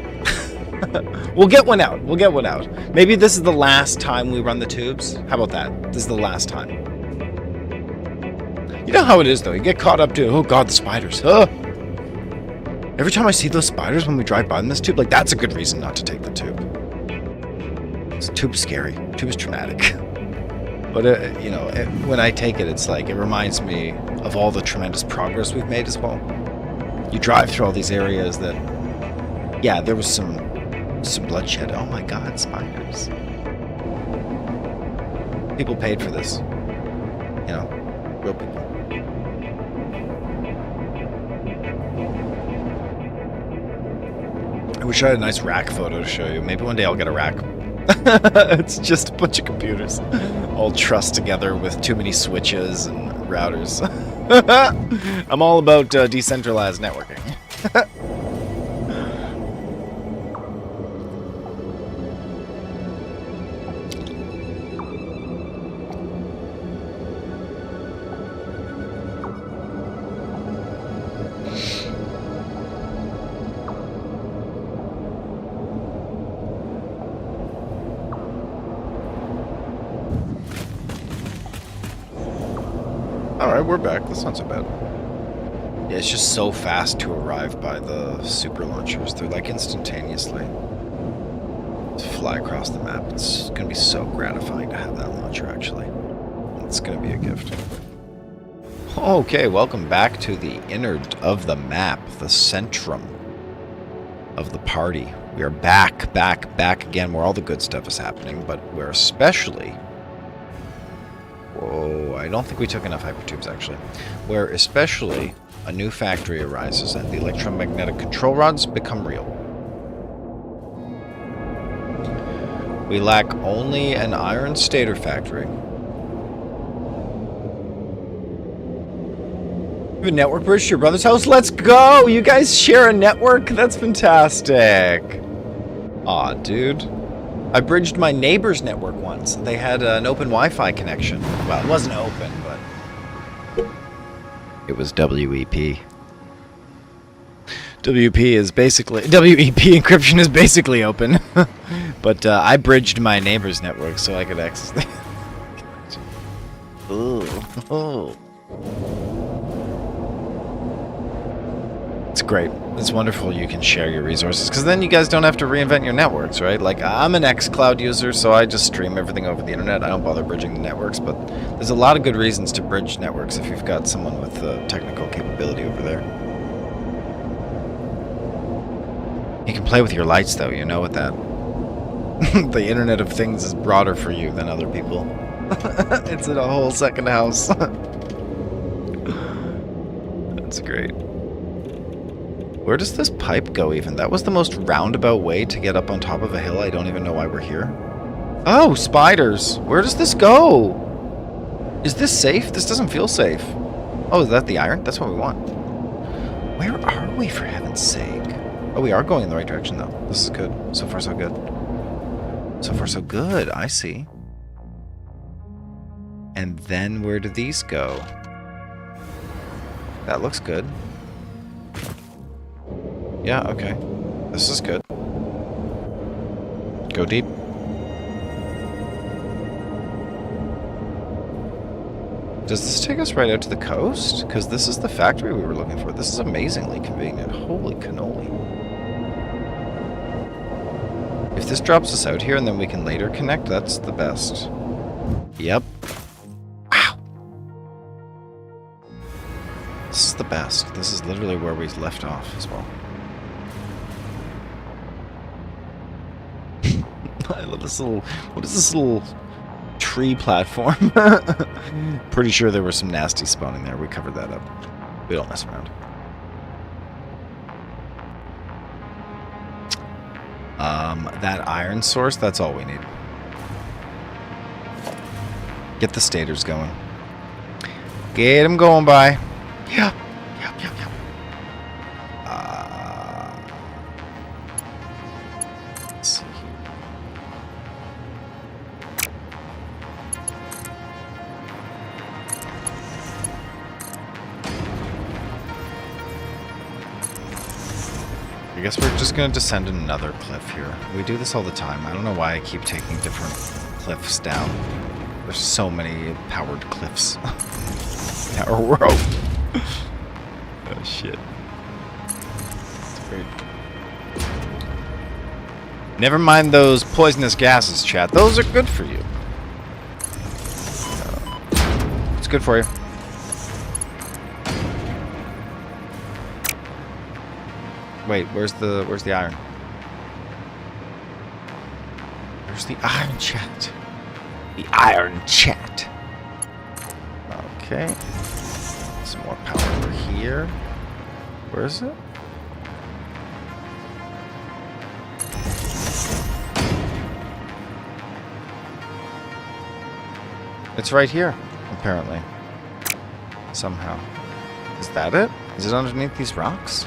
We'll get one out. We'll get one out. Maybe this is the last time we run the tubes. How about that? This is the last time. You know how it is, though. You get caught up to, oh god, the spiders. Every time I see those spiders when we drive by in this tube, like, that's a good reason not to take the tube. This tube's scary. Tube is traumatic. But, you know, when I take it, it's like, it reminds me of all the tremendous progress we've made as well. You drive through all these areas that, yeah, there was some bloodshed. Oh my god, spiders. People paid for this. You know, real people. I wish I had a nice rack photo to show you. Maybe one day I'll get a rack. It's just a bunch of computers all trussed together with too many switches and routers. I'm all about decentralized networking. Alright, we're back. That's not so bad. Yeah, it's just so fast to arrive by the super launchers. They're like instantaneously. Just fly across the map. It's going to be so gratifying to have that launcher, actually. It's going to be a gift. Okay, welcome back to the innard of the map, the centrum of the party. We are back again where all the good stuff is happening, but we're especially... Whoa, I don't think we took enough hypertubes, actually. Where especially a new factory arises and the electromagnetic control rods become real. We lack only an iron stator factory. You have a network bridge to your brother's house? Let's go! You guys share a network? That's fantastic. Aw, dude. I bridged my neighbor's network once. They had an open Wi-Fi connection. Well, it wasn't open, but... it was WEP. WEP encryption is basically open. But I bridged my neighbor's network so I could access the... Ooh. It's great. It's wonderful you can share your resources, because then you guys don't have to reinvent your networks, right? Like, I'm an xCloud user, so I just stream everything over the internet. I don't bother bridging the networks, but there's a lot of good reasons to bridge networks if you've got someone with technical capability over there. You can play with your lights, though, you know, with that. The Internet of Things is broader for you than other people. It's in a whole second house. That's great. Where does this pipe go, even? That was the most roundabout way to get up on top of a hill. I don't even know why we're here. Oh, spiders! Where does this go? Is this safe? This doesn't feel safe. Oh, is that the iron? That's what we want. Where are we, for heaven's sake? Oh, we are going in the right direction, though. This is good. So far, so good. So far, so good. I see. And then where do these go? That looks good. Yeah, okay. This is good. Go deep. Does this take us right out to the coast? Because this is the factory we were looking for. This is amazingly convenient. Holy cannoli. If this drops us out here and then we can later connect, that's the best. Yep. Wow. This is the best. This is literally where we left off as well. I love this little... What is this little tree platform? Pretty sure there were some nasty spawning there. We covered that up. We don't mess around. That iron source, that's all we need. Get the stators going. Get them going, by. Yep. Let's see here. guess we're just going to descend another cliff here. We do this all the time. I don't know why I keep taking different cliffs down. There's so many powered cliffs in our world. Oh, shit. That's great. Never mind those poisonous gases, chat. Those are good for you. It's good for you. Wait, where's the iron? Where's the iron chat? The iron chat. Okay. Some more power over here. Where is it? It's right here, apparently. Somehow. Is that it? Is it underneath these rocks?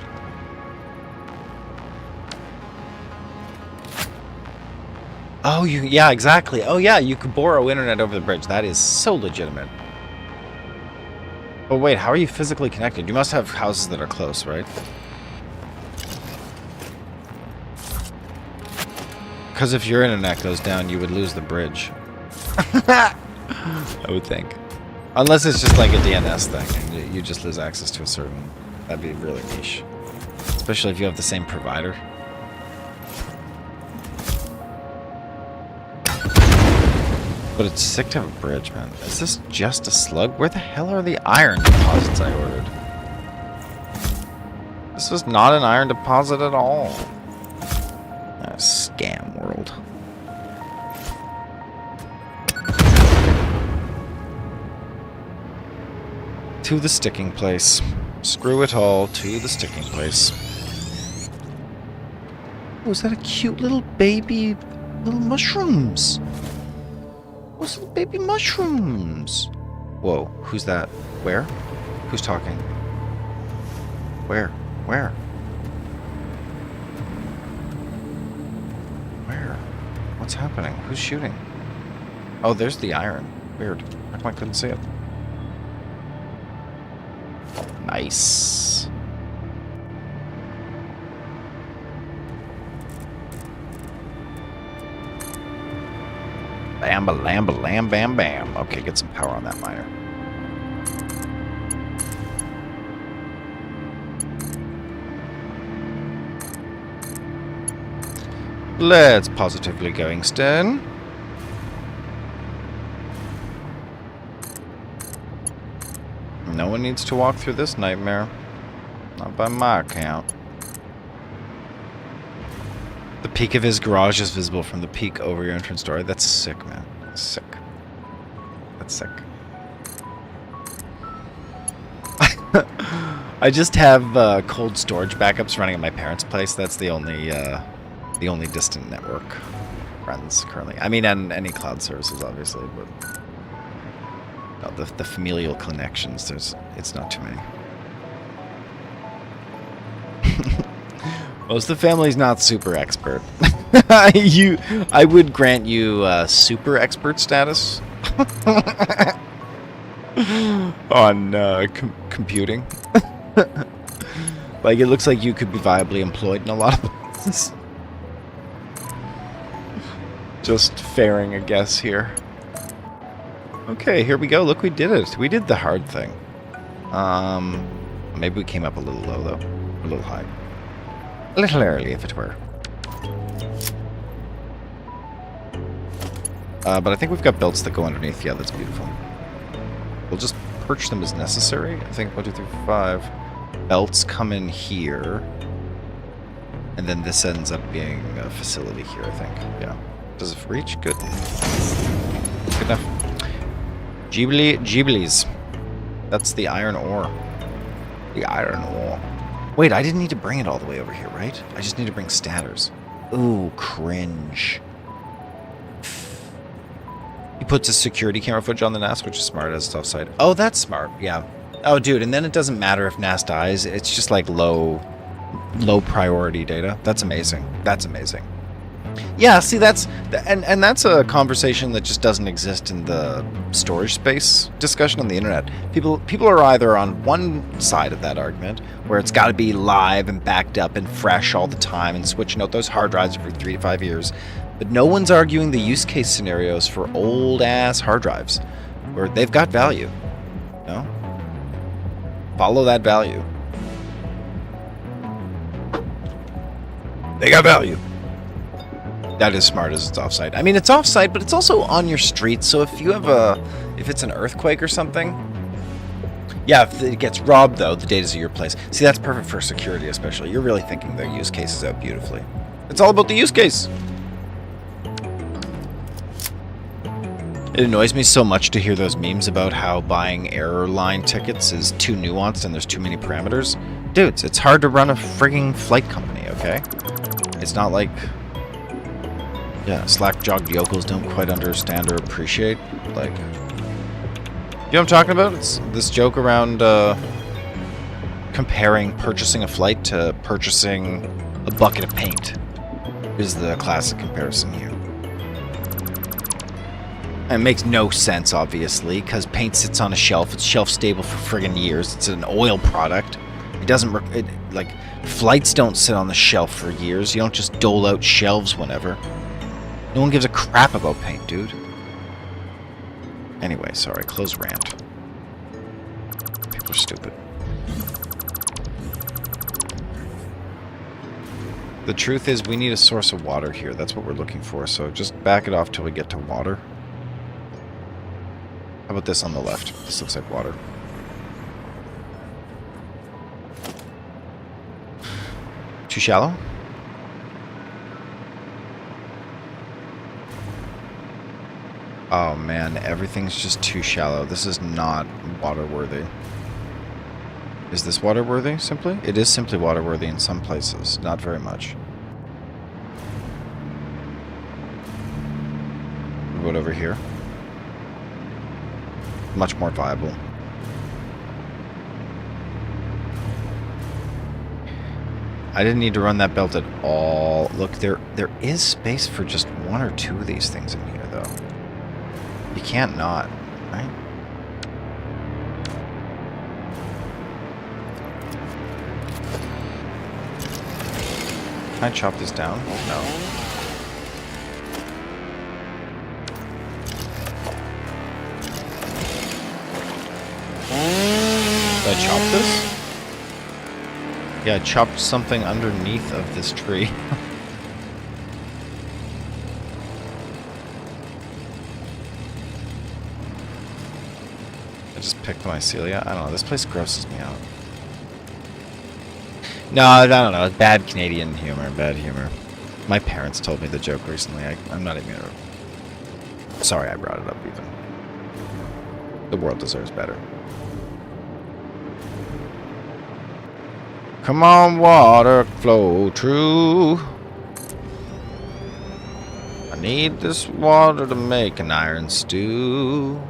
Oh, yeah, exactly. Oh, yeah, you could borrow internet over the bridge. That is so legitimate. Oh, wait, how are you physically connected? You must have houses that are close, right? Because if your internet goes down, you would lose the bridge. I would think. Unless it's just like a DNS thing, and you just lose access to a certain... That'd be really niche. Especially if you have the same provider. But it's sick to have a bridge, man. Is this just a slug? Where the hell are the iron deposits I ordered? This was not an iron deposit at all. Scam world. To the sticking place. Screw it all to the sticking place. Oh, is that a cute little baby... little mushrooms? Those little baby mushrooms. Whoa, who's that? Where? Who's talking? Where? Where? Where? What's happening? Who's shooting? Oh, there's the iron. Weird. How come I couldn't see it? Nice. Bam, ba, lam, ba, lam, bam, bam. Okay, get some power on that miner. Let's positively going stern. No one needs to walk through this nightmare. Not by my account. The peak of his garage is visible from the peak over your entrance door. That's sick, man. That's sick. That's sick. I just have cold storage backups running at my parents' place. That's the only distant network runs currently. I mean, and any cloud services, obviously, but no, the familial connections. It's not too many. Most of the family's not super expert. I would grant you super expert status on computing. Like, it looks like you could be viably employed in a lot of places. Just faring a guess here. Okay, here we go. Look, we did it. We did the hard thing. Maybe we came up a little low, though. A little high. A little early, if it were. But I think we've got belts that go underneath. Yeah, that's beautiful. We'll just perch them as necessary. I think 1, 2, 3, 4, 5. Belts come in here. And then this ends up being a facility here, I think. Yeah. Does it reach? Good. Good enough. Ghiblies. That's the iron ore. The iron ore. Wait, I didn't need to bring it all the way over here, right? I just need to bring statters. Ooh, cringe. He puts a security camera footage on the NAS, which is smart as it's offside. Oh, that's smart, yeah. Oh, dude, and then it doesn't matter if NAS dies. It's just like low priority data. That's amazing. That's amazing. Yeah, see, and that's a conversation that just doesn't exist in the storage space discussion on the internet. People are either on one side of that argument, where it's got to be live and backed up and fresh all the time, and switching out those hard drives every 3 to 5 years. But no one's arguing the use case scenarios for old ass hard drives, where they've got value. You know? Follow that value. They got value. That is smart as it's offsite. I mean, it's offsite, but it's also on your street. So if you have if it's an earthquake or something, yeah, if it gets robbed though, the data's at your place. See, that's perfect for security, especially. You're really thinking their use cases out beautifully. It's all about the use case. It annoys me so much to hear those memes about how buying airline tickets is too nuanced and there's too many parameters. Dudes, it's hard to run a frigging flight company, okay? It's not like... Yeah, slack-jawed yokels don't quite understand or appreciate. Like, you know what I'm talking about? It's this joke around comparing purchasing a flight to purchasing a bucket of paint. Is the classic comparison here. And it makes no sense, obviously, because paint sits on a shelf. It's shelf stable for friggin' years. It's an oil product. It doesn't like flights don't sit on the shelf for years. You don't just dole out shelves whenever. No one gives a crap about paint, dude. Anyway, sorry, close rant. People are stupid. The truth is, we need a source of water here. That's what we're looking for, so just back it off till we get to water. How about this on the left? This looks like water. Too shallow? Oh man, everything's just too shallow. This is not water-worthy. Is this water-worthy, simply? It is simply water-worthy in some places. Not very much. What about over here? Much more viable. I didn't need to run that belt at all. Look, there is space for just one or two of these things in here, though. You can't not, right? Can I chop this down? No. Did I chop this? Yeah, I chopped something underneath of this tree. I just picked mycelia. I don't know. This place grosses me out. No, I don't know. Bad Canadian humor. Bad humor. My parents told me the joke recently. I'm not even gonna... Sorry I brought it up even. The world deserves better. Come on, water, flow true. I need this water to make an iron stew.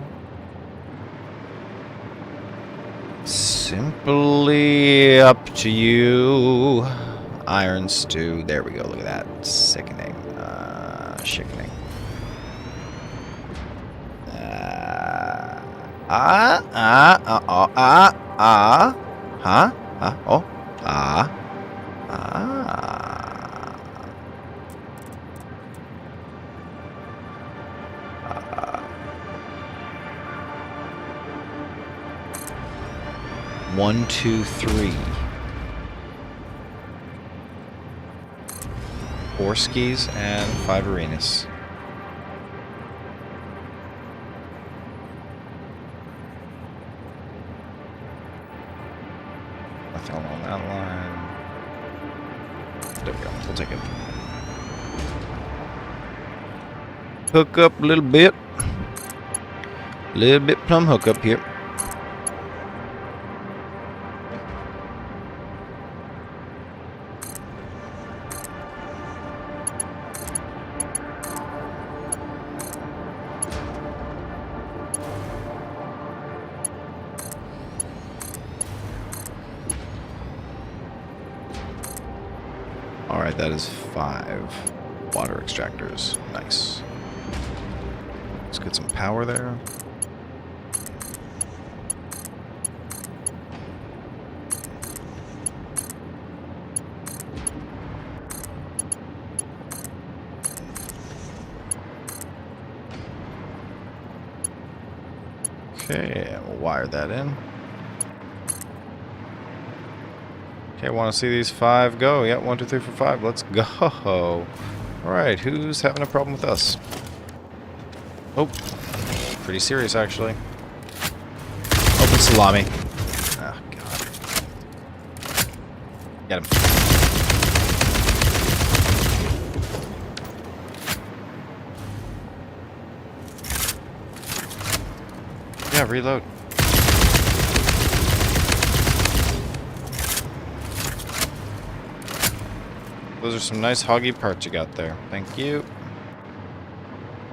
Simply up to you. Iron stew. There we go. Look at that. Sickening. Sickening. One, two, three. 4 skis and 5 arenas. Nothing along that line. There we go. We'll take it. Hook up a little bit. Little bit plumb hook up here. Alright, that is 5. water extractors. Nice. Let's get some power there. Okay, we'll wire that in. Okay, want to see these 5 go? Yeah, 1, 2, 3, 4, 5. Let's go. Alright, who's having a problem with us? Oh, pretty serious, actually. Open salami. Oh, God. Get him. Yeah, reload. Those are some nice hoggy parts you got there. Thank you.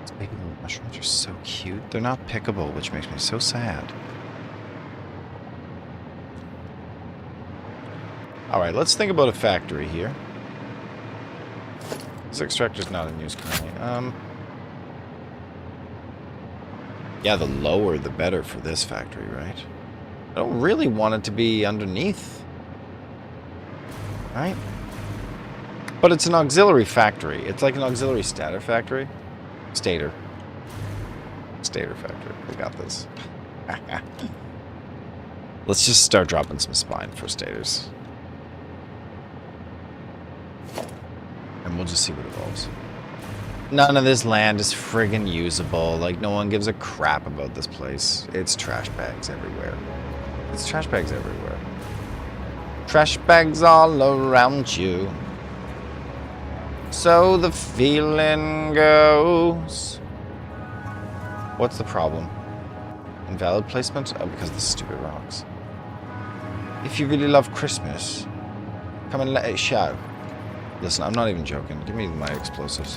These baby mushrooms are so cute. They're not pickable, which makes me so sad. Alright, let's think about a factory here. This extractor's not in use currently. Yeah, the lower the better for this factory, right? I don't really want it to be underneath. Right? But it's an auxiliary factory. It's like an auxiliary stator factory. Stator factory. We got this. Let's just start dropping some spine for stators. And we'll just see what evolves. None of this land is friggin' usable. Like, no one gives a crap about this place. It's trash bags everywhere. It's trash bags everywhere. Trash bags all around you. So the feeling goes. What's the problem? Invalid placement? Oh, because of the stupid rocks. If you really love Christmas, come and let it show. Listen, I'm not even joking. Give me my explosives.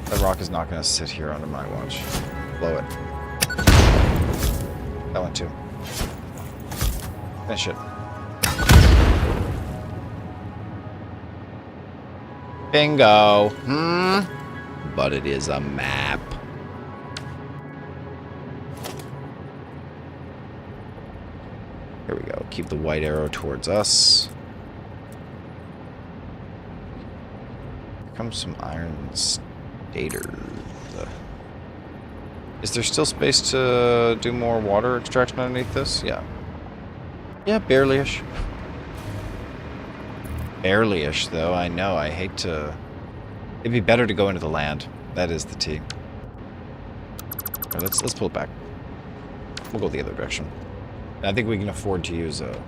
That rock is not going to sit here under my watch. Blow it. That one too. Finish it. Bingo. But it is a map. Here we go. Keep the white arrow towards us. Here comes some iron stators. Is there still space to do more water extraction underneath this? Yeah. Yeah, barely-ish. Barely-ish, though. I know. I hate to... It'd be better to go into the land. That is the T. Right, let's pull it back. We'll go the other direction. I think we can afford to use a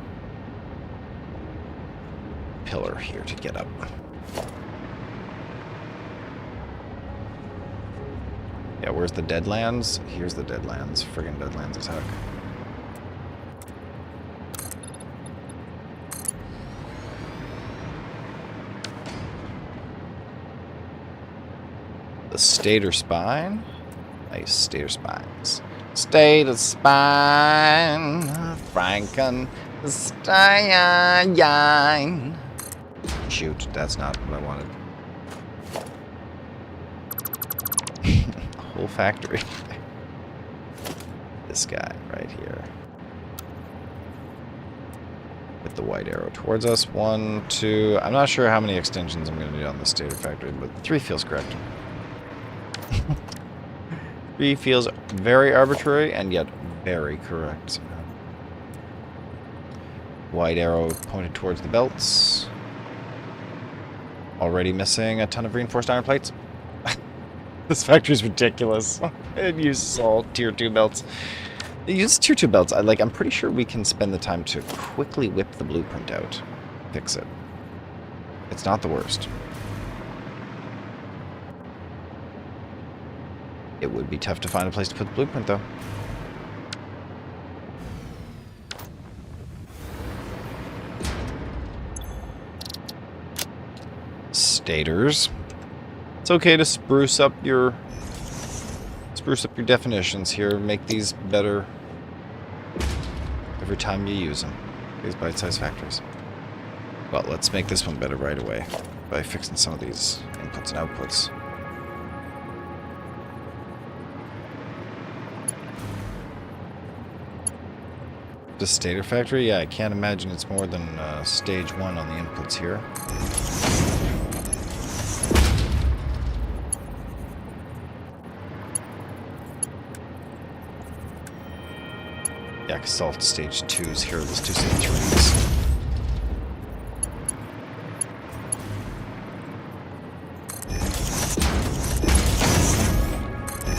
pillar here to get up. Yeah, where's the Deadlands? Here's the Deadlands. Friggin' Deadlands as heck. The stator spine. Nice stator spines. Stator spine. Frankenstein. Shoot, that's not what I wanted. A whole factory. This guy right here. With the white arrow towards us. 1, 2. I'm not sure how many extensions I'm going to do on the stator factory, but 3 feels correct. 3 feels very arbitrary and yet very correct. White arrow pointed towards the belts. Already missing a ton of reinforced iron plates. This factory's ridiculous. It uses all tier 2 belts. It uses tier 2 belts. I'm pretty sure we can spend the time to quickly whip the blueprint out. Fix it. It's not the worst. It would be tough to find a place to put the blueprint, though. Stators. It's okay to spruce up your definitions here. Make these better every time you use them. These bite-sized factories. Well, let's make this one better right away. by fixing some of these inputs and outputs. The stator factory? Yeah, I can't imagine it's more than stage 1 on the inputs here. Yeah, because all stage 2s here. Let's do some 3s.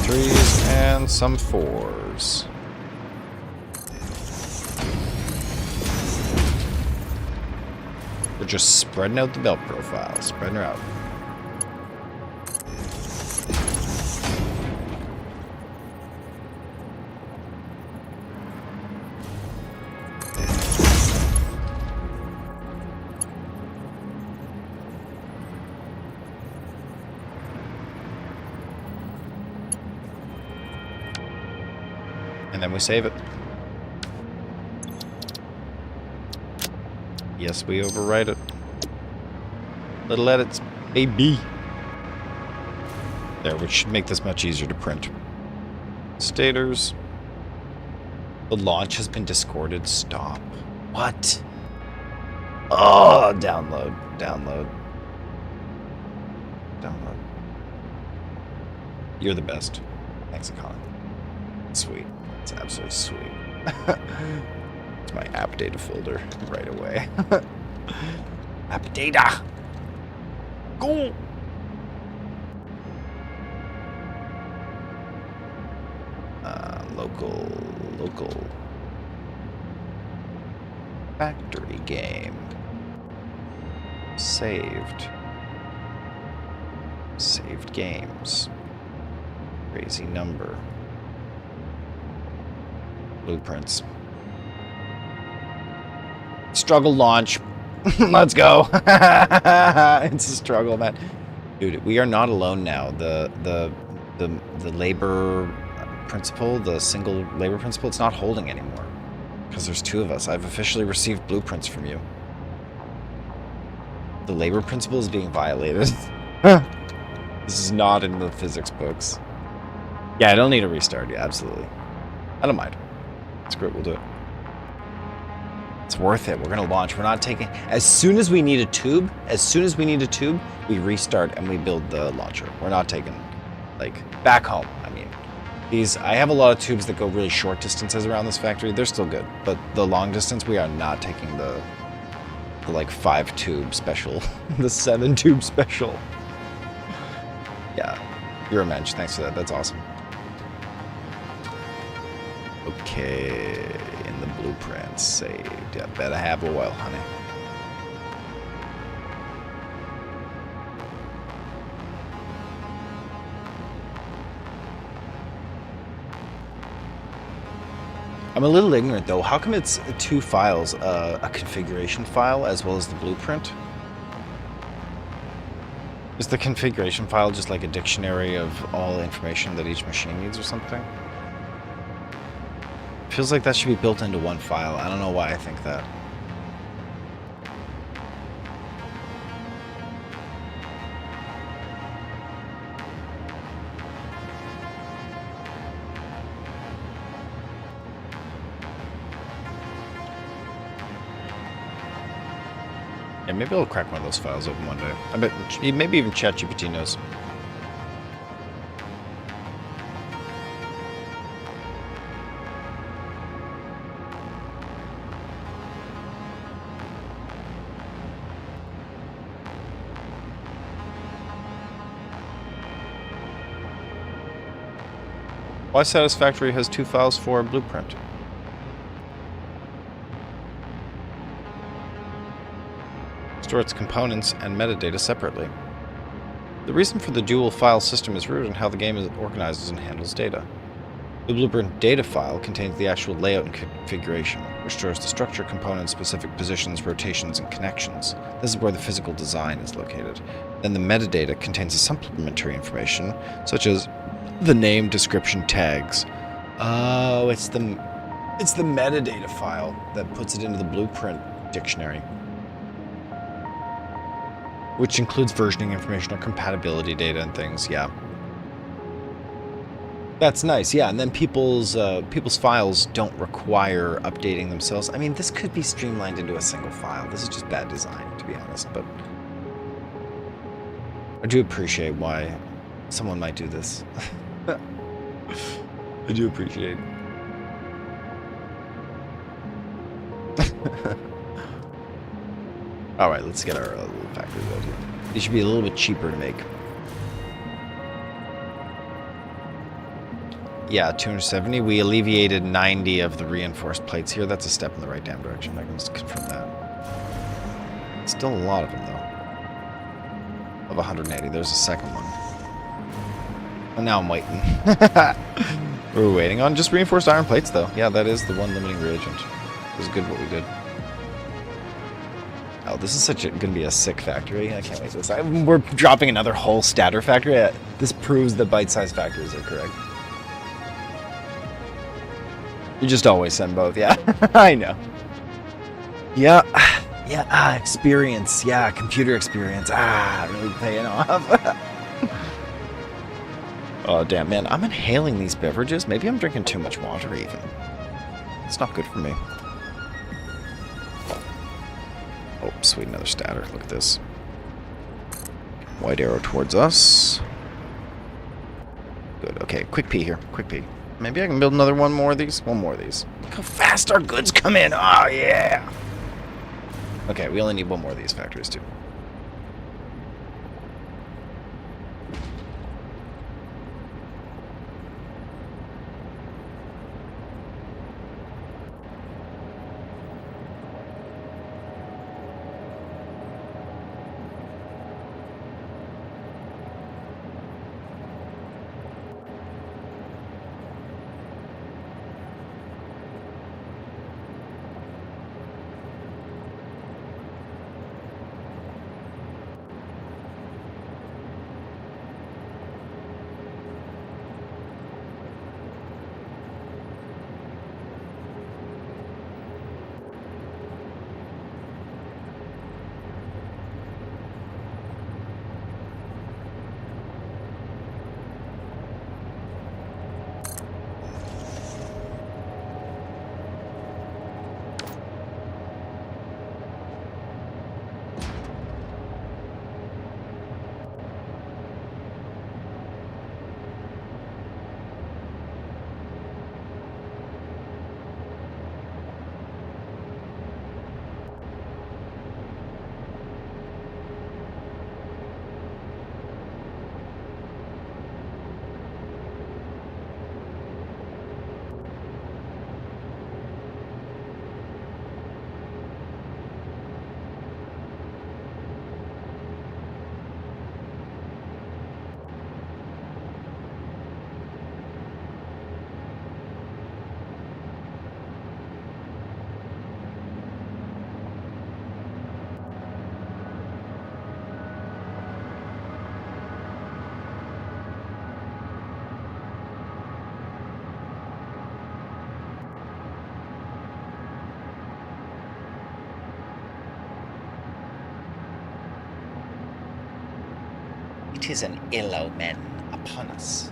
3s and some 4s. We're just spreading out the belt profile, spreading her out. And then we save it. Yes, we overwrite it. Little edits, baby. There, which should make this much easier to print. Stators. The launch has been discorded. Stop. What? Oh, download. Download. Download. You're the best. Thanks, Colin. Sweet. It's absolutely sweet. It's my app data folder right away. App data. Go. Local factory game. Saved games. Crazy number. Blueprints. Struggle launch. Let's go. It's a struggle, man. Dude, we are not alone now. The labor principle, the single labor principle, it's not holding anymore. Because there's 2 of us. I've officially received blueprints from you. The labor principle is being violated. This is not in the physics books. Yeah, I don't need a restart. Yeah, absolutely. I don't mind. Screw it, we'll do it. It's worth it. We're gonna launch. We're not taking... As soon as we need a tube, we restart and we build the launcher. We're not taking, like, back home. I mean, I have a lot of tubes that go really short distances around this factory. They're still good, but the long distance, we are not taking the like 5 tube special, the 7 tube special. Yeah, you're a mensch. Thanks for that. That's awesome. Okay, in the blueprint saved. Yeah, better have oil, honey. I'm a little ignorant though. How come it's 2 files, a configuration file as well as the blueprint? Is the configuration file just like a dictionary of all information that each machine needs or something? Feels like that should be built into one file. I don't know why I think that. Yeah, maybe I'll crack one of those files open one day. I bet maybe even ChatGPT knows. Why Satisfactory has 2 files for a blueprint? Store its components and metadata separately. The reason for the dual file system is rooted in how the game organizes and handles data. The blueprint data file contains the actual layout and configuration, which stores the structure, components, specific positions, rotations, and connections. This is where the physical design is located. Then the metadata contains the supplementary information, such as the name, description, tags. Oh, it's the metadata file that puts it into the blueprint dictionary. Which includes versioning information or compatibility data and things, yeah. That's nice, yeah, and then people's files don't require updating themselves. I mean, this could be streamlined into a single file. This is just bad design, to be honest, but I do appreciate why someone might do this. I do appreciate. All right, let's get our little factory built here. These should be a little bit cheaper to make. Yeah, 270. We alleviated 90 of the reinforced plates here. That's a step in the right damn direction. I can just confirm that. Still a lot of them, though. Of 180. There's a second one. And now I'm waiting. We're waiting on just reinforced iron plates, though. Yeah, that is the one limiting reagent. It was good what we did. Oh, this is going to be a sick factory. I can't wait for this. We're dropping another whole statter factory. This proves that bite-sized factories are correct. You just always send both, yeah. I know. Yeah, yeah, experience. Yeah, computer experience. Really paying off. Oh, damn, man. I'm inhaling these beverages. Maybe I'm drinking too much water, even. It's not good for me. Oh, sweet, another statter. Look at this. White arrow towards us. Good, okay. Quick pee here. Quick pee. Maybe I can build another one more of these. One more of these. Look how fast our goods come in. Oh, yeah. Okay, we only need one more of these factories, too. It is an ill omen upon us.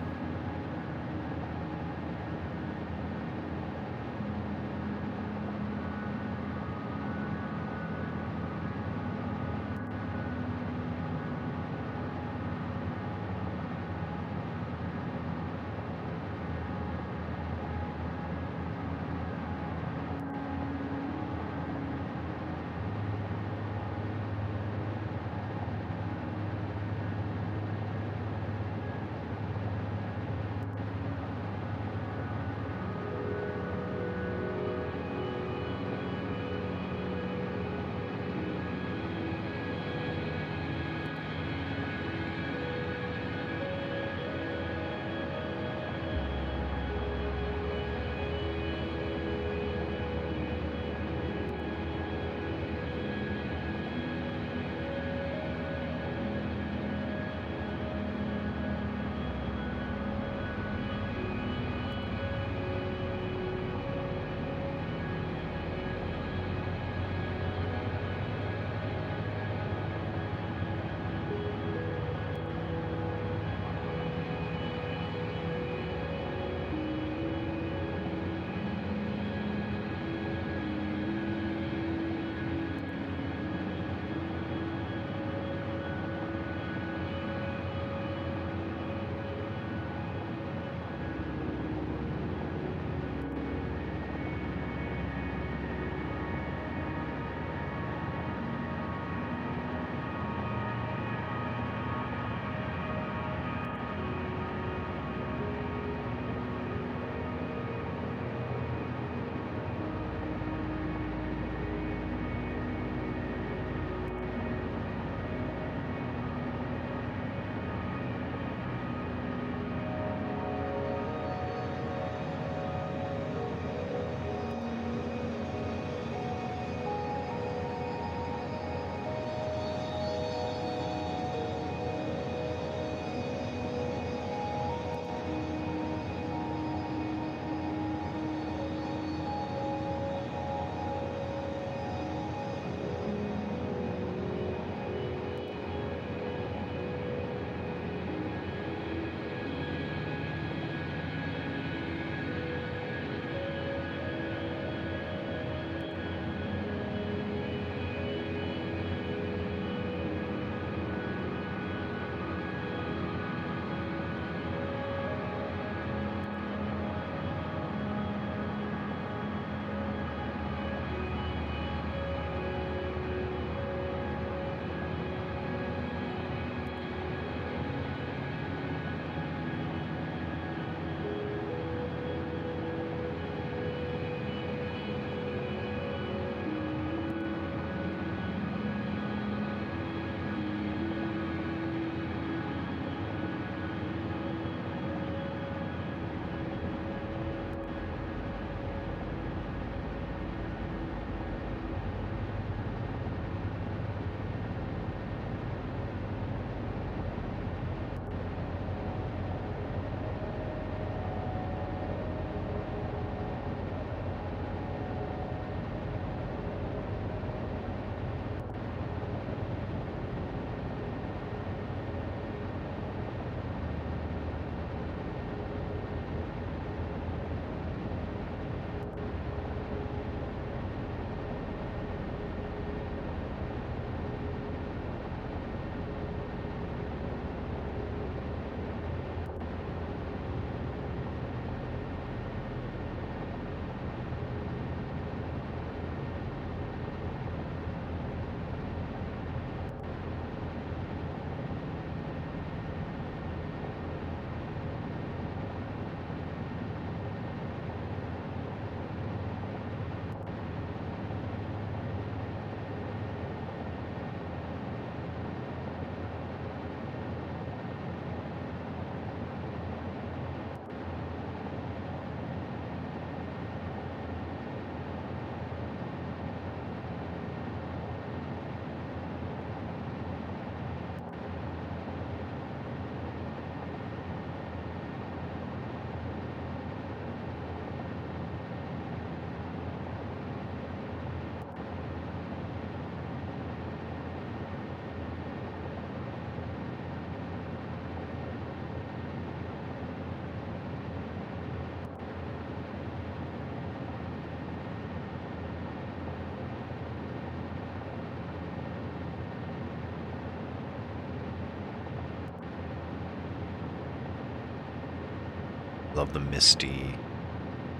Love the misty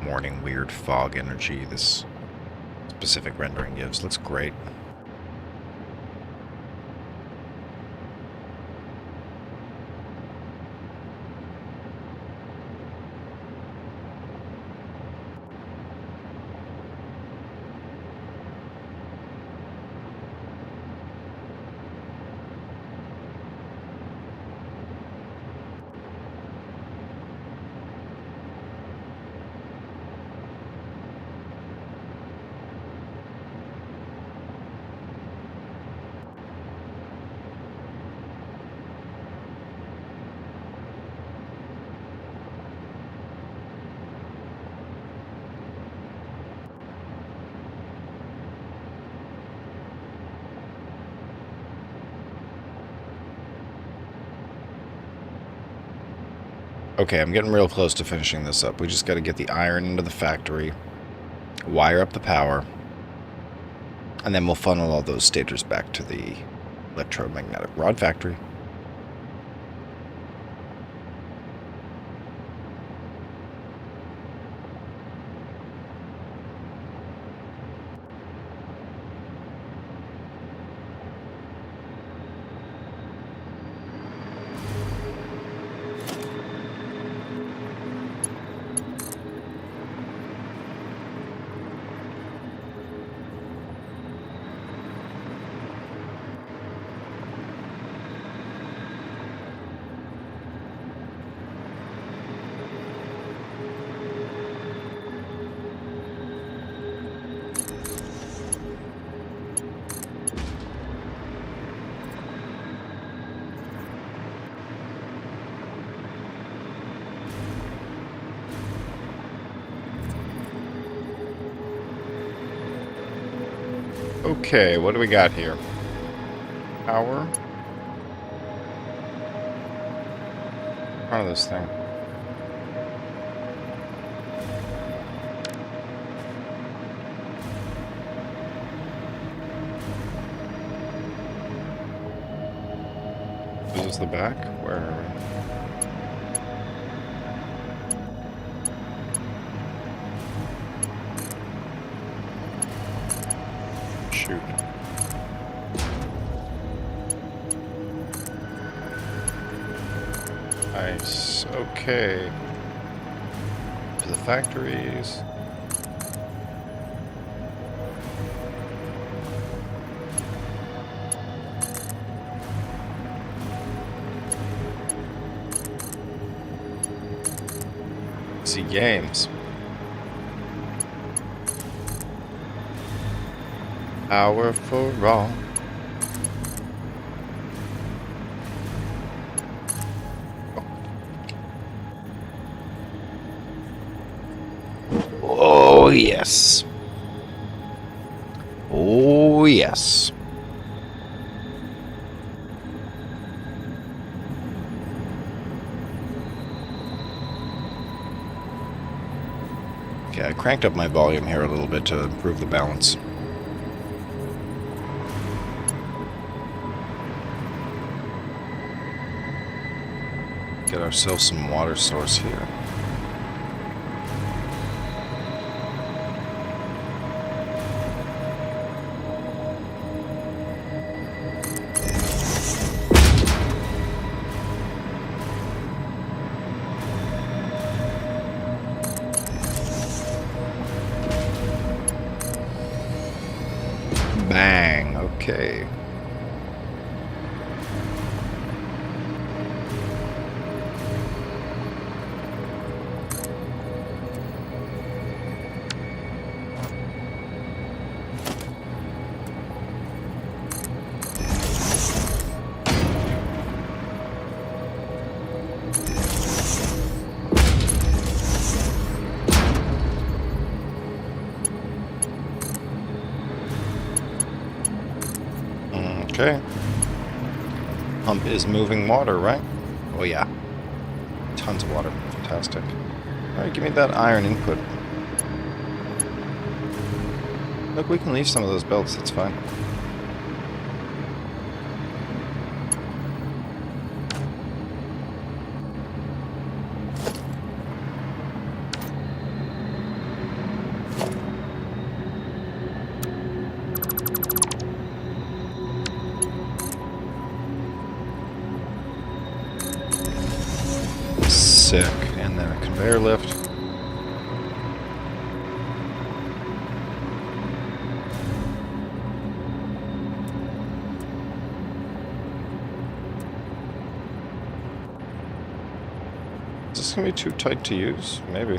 morning weird fog energy this specific rendering gives. Looks great. Okay, I'm getting real close to finishing this up. We just got to get the iron into the factory, wire up the power, and then we'll funnel all those stators back to the electromagnetic rod factory. Okay, what do we got here? Power. Front of this thing. This is the back? Where are we? Shoot. Nice. Okay. To the factories. See games. Power for all. Oh, yes. Oh, yes. Okay, I cranked up my volume here a little bit to improve the balance. Get ourselves some water source here. Bang, okay. Okay. Pump is moving water, right? Oh yeah. Tons of water. Fantastic. Alright, give me that iron input. Look, we can leave some of those belts, that's fine. sick. And then a conveyor lift. Is this going to be too tight to use? Maybe.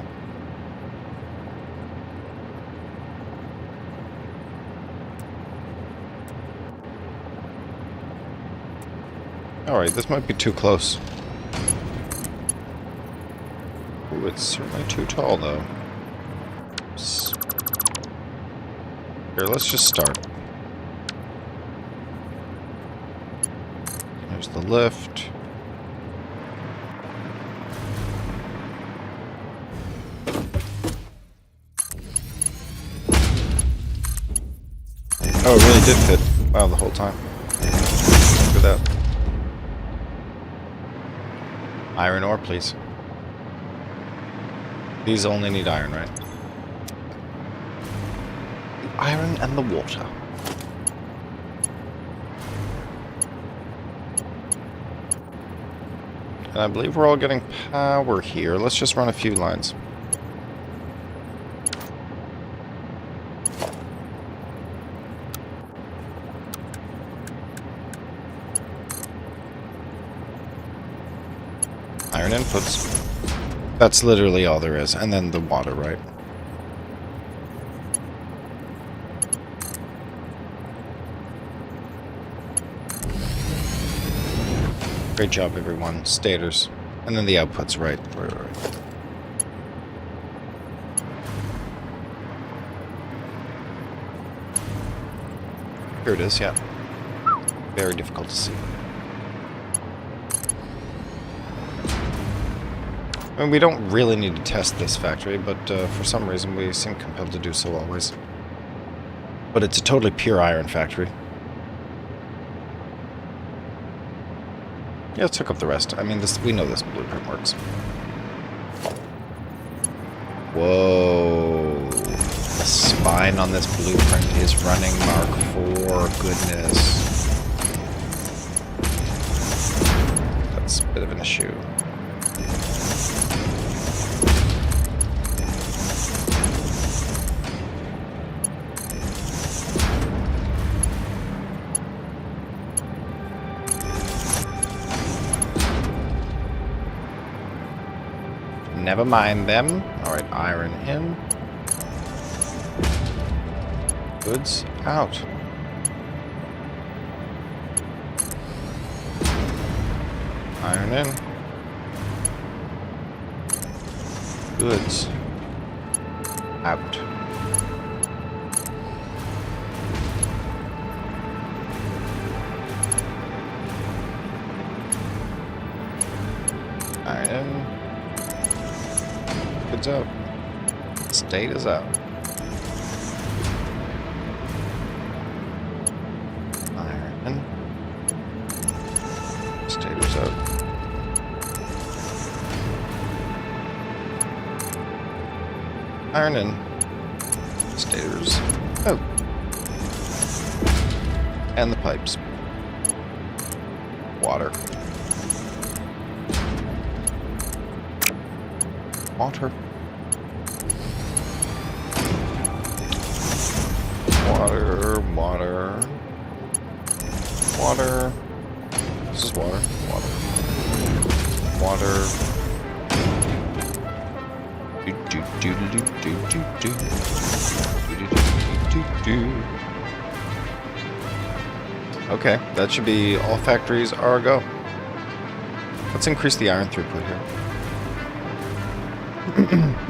Alright, this might be too close. Ooh, it's certainly too tall, though. Oops. Here, let's just start. There's the lift. Oh, it really did fit. Wow, the whole time. Look at that. Iron ore, please. These only need iron, right? The iron and the water. And I believe we're all getting power here. Let's just run a few lines. Iron inputs. That's literally all there is. And then the water, right? Great job, everyone. Stators. And then the outputs, right. Right. Here it is, yeah. Very difficult to see. I mean, we don't really need to test this factory, but for some reason we seem compelled to do so always. But it's a totally pure iron factory. Yeah, let's hook up the rest. I mean, we know this blueprint works. Whoa. The spine on this blueprint is running Mark IV. Goodness. That's a bit of an issue. Never mind them. Alright, iron in. Goods out. Iron in. Goods out. Iron in. Goods out. State is out. Iron in. State is out. Iron in. Stators out. And the pipes. Water. Water. Water, water. Water. This is water. Water. Water. Do do do do do do do do do do. Okay, that should be all factories are a go. Let's increase the iron throughput here.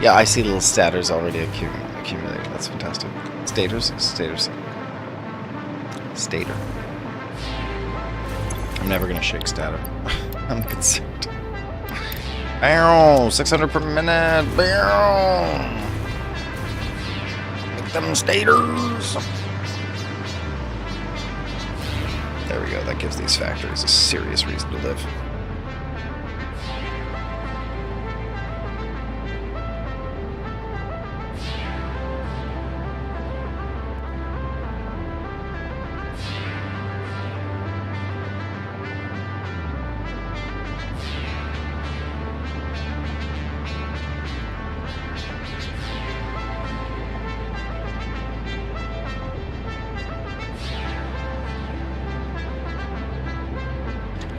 Yeah, I see little stators already accumulating. That's fantastic. Stators? Stators. Stator. I'm never gonna shake stator. I'm concerned. Bow! 600 per minute! Bow! Make them stators! There we go. That gives these factories a serious reason to live.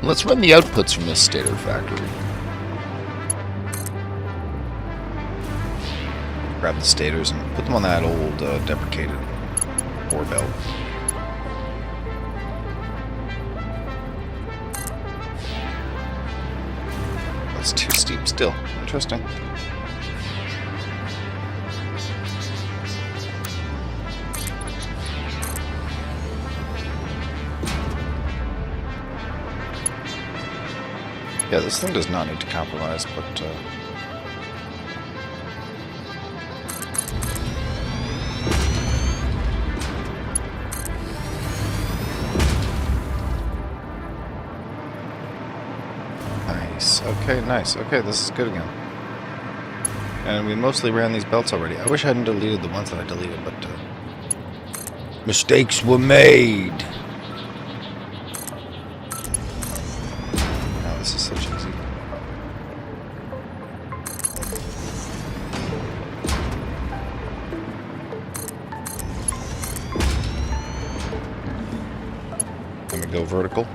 Let's run the outputs from this stator factory. Grab the stators and put them on that old deprecated ore belt. That's too steep still. Interesting. Yeah, this thing does not need to compromise, but... Nice. Okay, nice. Okay, this is good again. And we mostly ran these belts already. I wish I hadn't deleted the ones that I deleted, but... mistakes were made! This is such easy. Let me go vertical.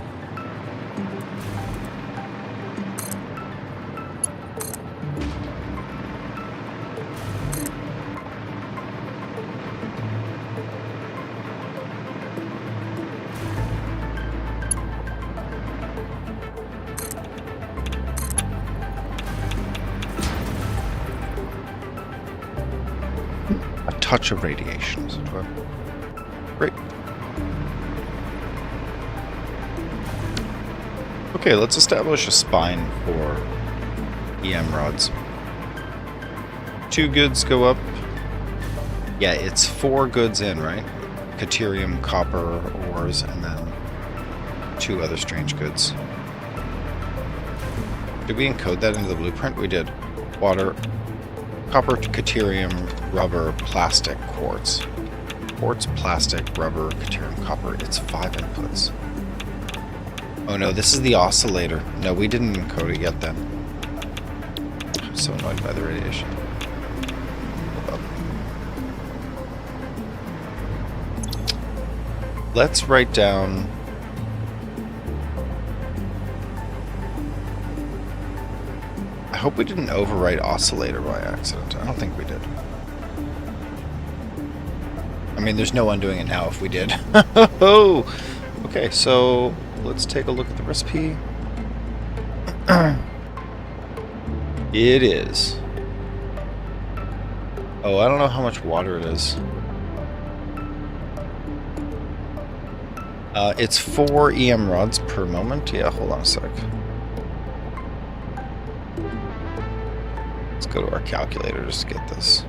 Touch of radiation, as it were. Great. Okay, let's establish a spine for EM rods. 2 goods go up. Yeah, it's 4 goods in, right? Caterium, copper, ores, and then 2 other strange goods. Did we encode that into the blueprint? We did. Water, copper, caterium, rubber, plastic, quartz. Quartz, plastic, rubber, caterium, copper. It's 5 inputs. Oh no, this is the oscillator. No, we didn't encode it yet then. I'm so annoyed by the radiation. Let's write down... I hope we didn't overwrite oscillator by accident. I don't think we did. I mean, there's no undoing it now if we did. Oh! Okay, so let's take a look at the recipe. It is. Oh, I don't know how much water it is. It's 4 EM rods per moment. Yeah, hold on a sec. Let's go to our calculator just to get this.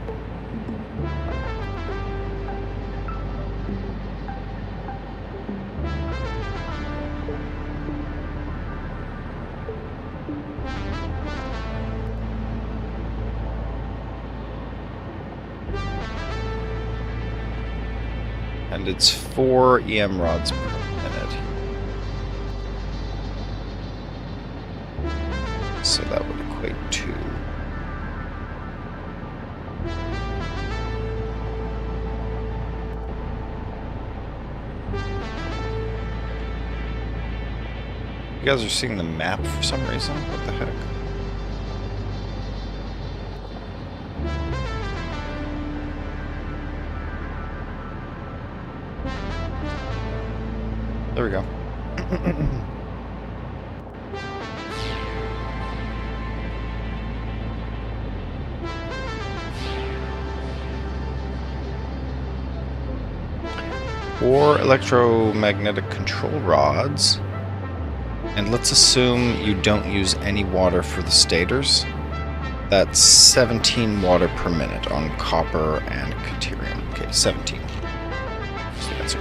And it's 4 EM rods per minute. So that would equate to... You guys are seeing the map for some reason? What the heck? There we go. Four electromagnetic control rods. And let's assume you don't use any water for the stators. That's 17 water per minute on copper and caterium. Okay, 17. That's the answer.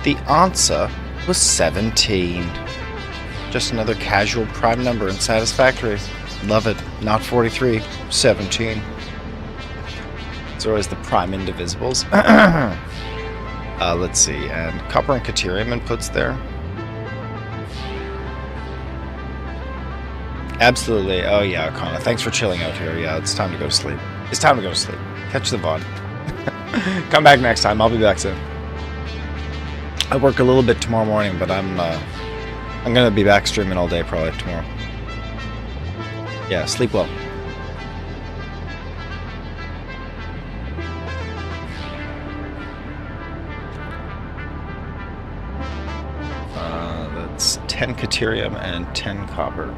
The answer was 17. Just another casual prime number in Satisfactory. Love it. Not 43, 17. It's always the prime indivisibles. Let's see, and copper and caterium inputs there. Absolutely. Oh yeah, Connor. Thanks for chilling out here. Yeah, it's time to go to sleep. It's time to go to sleep. Catch the VOD. Come back next time. I'll be back soon. I work a little bit tomorrow morning, but I'm I'm gonna be back streaming all day probably tomorrow. Yeah, sleep well. That's 10 Caterium and 10 copper.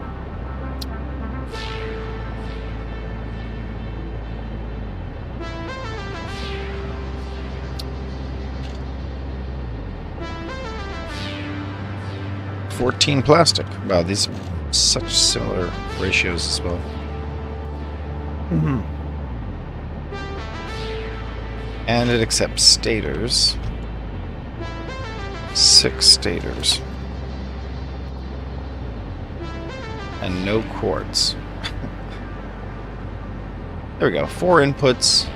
$14 plastic. Wow, these are such similar ratios as well. And it accepts stators. 6 stators. And no quartz. There we go. 4 inputs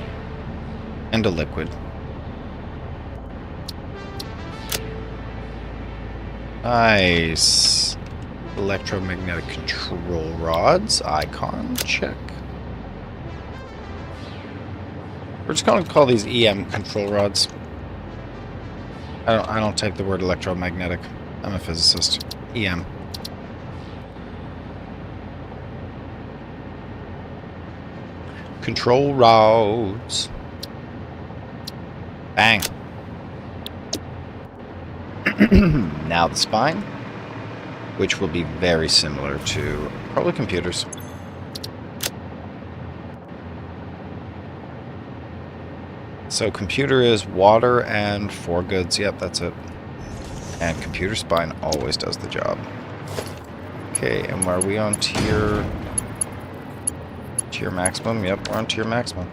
and a liquid. Nice. Electromagnetic control rods. Icon. Check. We're just going to call these EM control rods. I don't take the word electromagnetic. I'm a physicist. EM. Control rods. Bang. Now the spine, which will be very similar to probably computers. So computer is water and 4 goods. Yep, that's it. And computer spine always does the job. Okay, and are we on tier maximum? Yep, we're on tier maximum.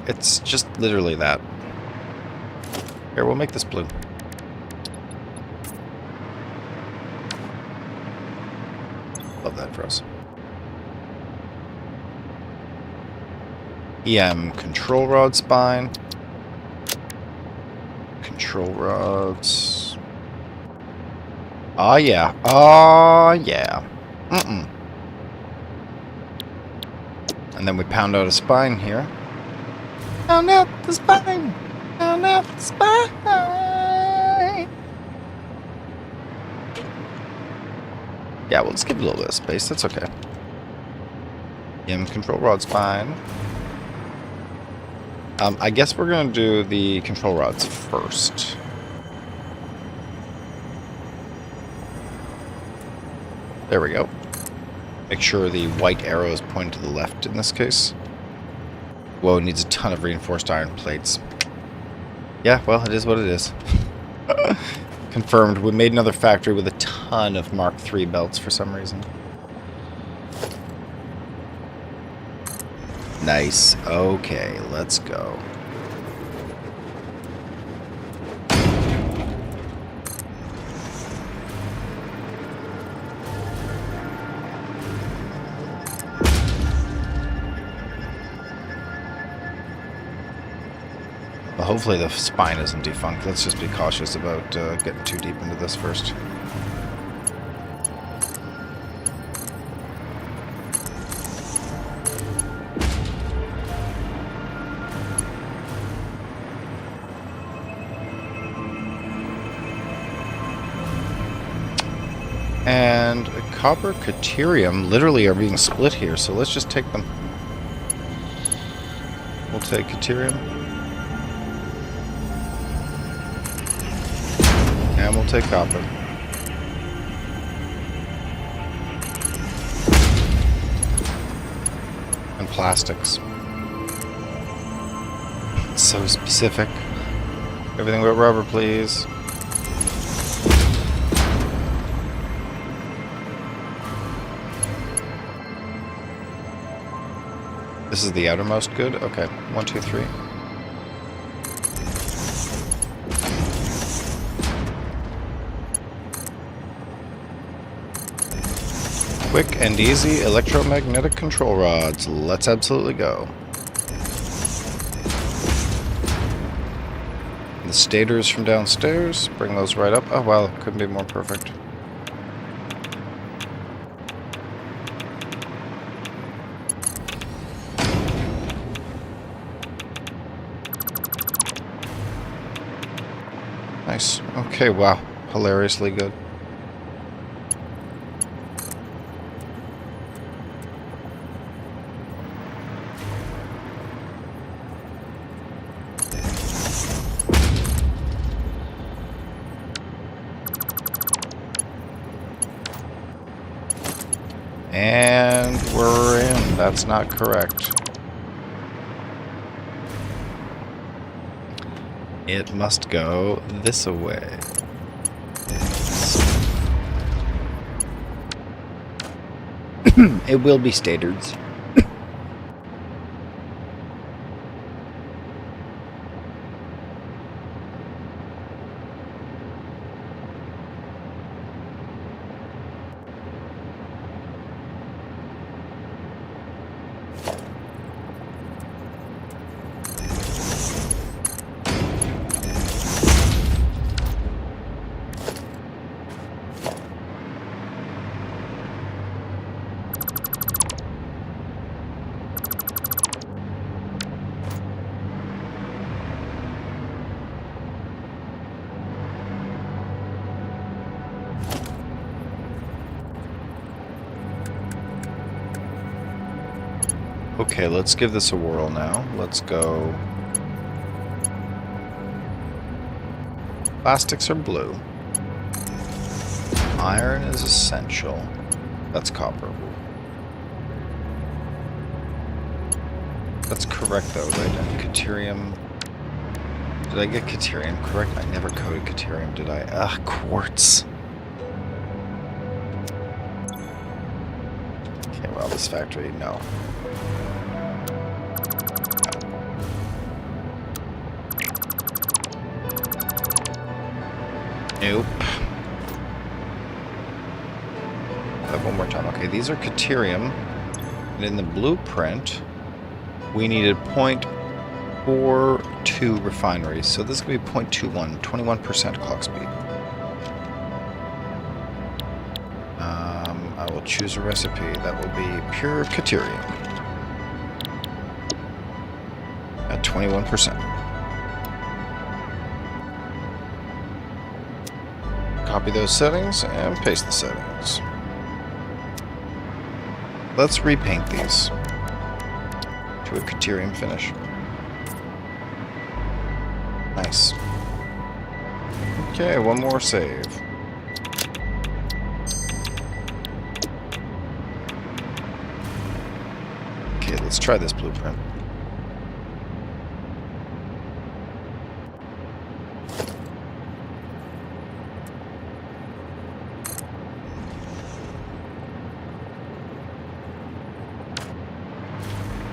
It's just literally that. Here, we'll make this blue. Love that for us. EM control rod spine. Control rods. Oh yeah. Oh yeah. And then we pound out a spine here. Pound out the spine. Pound out the spine. Yeah, we'll just give it a little bit of space. That's okay. EM control rod spine. I guess we're going to do the control rods first. There we go. Make sure the white arrow is pointed to the left in this case. Whoa, it needs a ton of reinforced iron plates. Yeah, well, it is what it is. Confirmed. We made another factory with a ton of Mark III belts for some reason. Nice. Okay, let's go. Well, hopefully the spine isn't defunct. Let's just be cautious about getting too deep into this first. And copper caterium literally are being split here, so let's just take them. We'll take caterium. And we'll take copper. And plastics. It's so specific. Everything but rubber, please. This is the outermost good? Okay. 1, 2, 3. Quick and easy electromagnetic control rods. Let's absolutely go. The stators from downstairs. Bring those right up. Oh wow, couldn't be more perfect. Nice. Okay, wow. hilariously good. And we're in. That's not correct. It must go this way. It will be standards. Okay, let's give this a whirl now. Let's go. Plastics are blue. Iron is essential. That's copper. That's correct though, right? And Caterium. Did I get Caterium correct? I never coded Caterium, did I? Ugh, quartz. Okay, well, this factory, no. Nope. One more time. Okay, these are Caterium. And in the blueprint, we needed 0.42 refineries. So this is going to be 0.21, 21% clock speed. I will choose a recipe. That will be pure Caterium at 21%. Copy those settings and paste the settings. Let's repaint these to a Caterium finish. Nice. Okay, one more save. Okay, let's try this blueprint.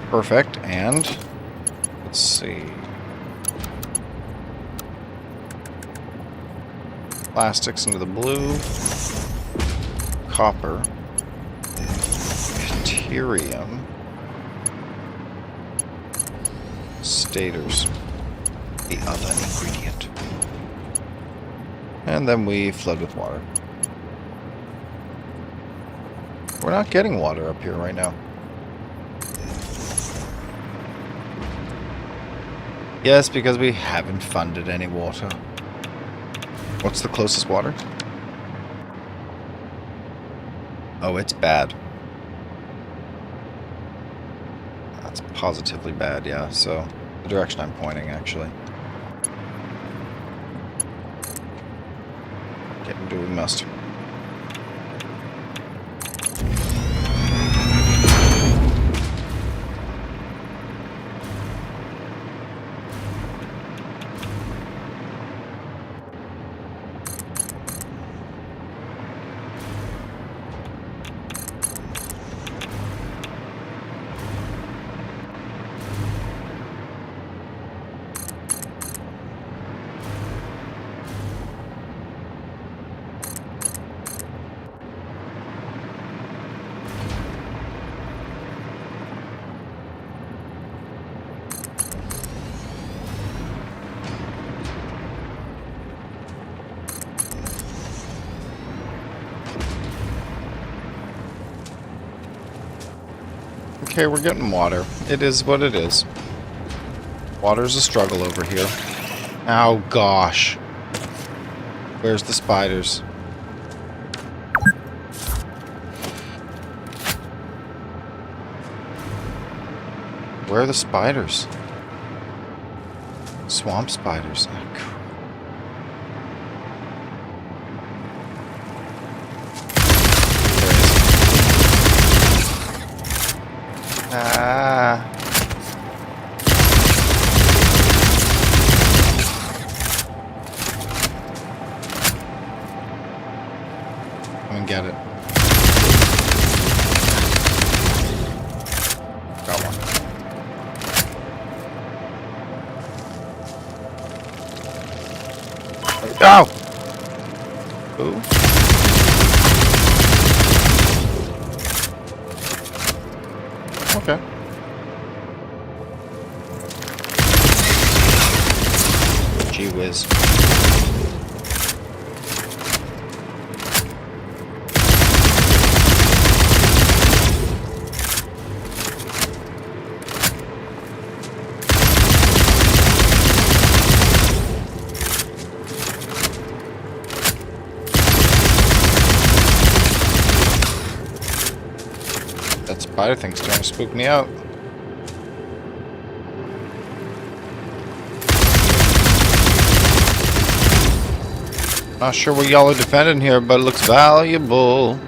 Perfect, and let's see. Plastics into the blue. Copper. Caterium. Stators. The other ingredient. And then we flood with water. We're not getting water up here right now. Yes, because we haven't funded any water. What's the closest water? Oh, it's bad. That's positively bad, yeah. So, the direction I'm pointing, actually. Okay, do what we must. Okay, we're getting water. It is what it is. Water's a struggle over here. Oh, gosh. Where's the spiders? Where are the spiders? Swamp spiders. Oh, crap. Ah. Come and get it. Got one. Ow! Ooh. Okay. Gee whiz. That spider thing's trying to spook me out. Not sure what y'all are defending here, but it looks valuable.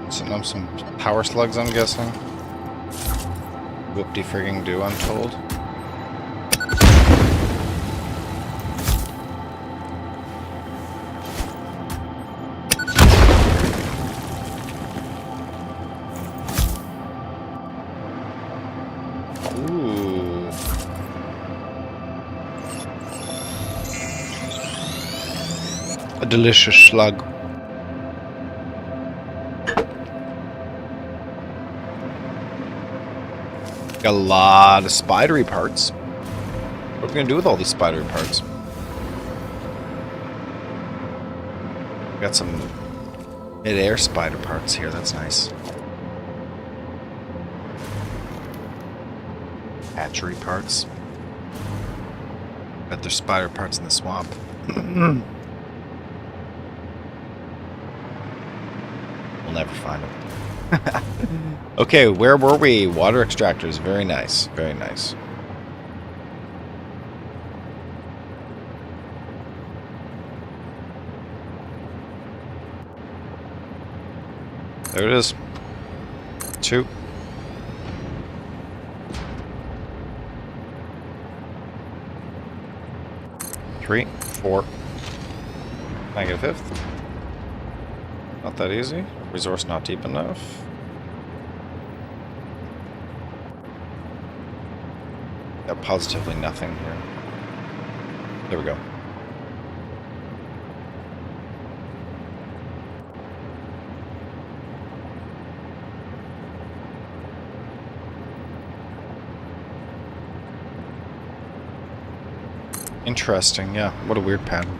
Sitting on some power slugs, I'm guessing. Whoop-de-frigging do, I'm told. Ooh. A delicious slug. Got a lot of spidery parts. What are we gonna do with all these spidery parts? Got some mid-air spider parts here, that's nice. Hatchery parts. Bet there's spider parts in the swamp. We'll never find them. Okay, where were we? Water extractors. Very nice. Very nice. There it is. 2. 3, 4. Can I get a 5th? Not that easy. Resource not deep enough. Got positively nothing here. There we go. Interesting, yeah. What a weird pattern.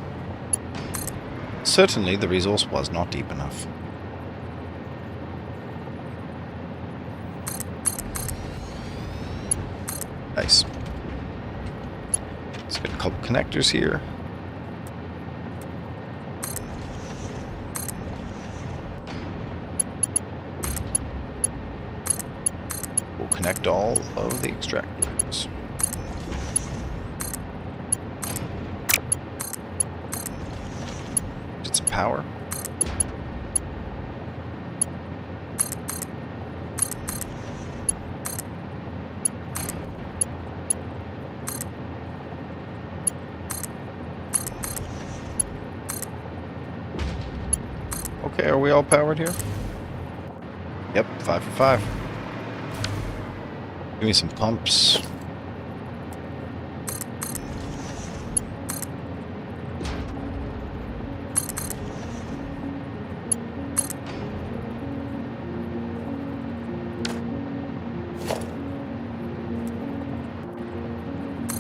Certainly the resource was not deep enough. Nice. Let's get a couple connectors here. We'll connect all of the extractors. Get some power. Okay, are we all powered here? Yep, 5 for 5. Give me some pumps.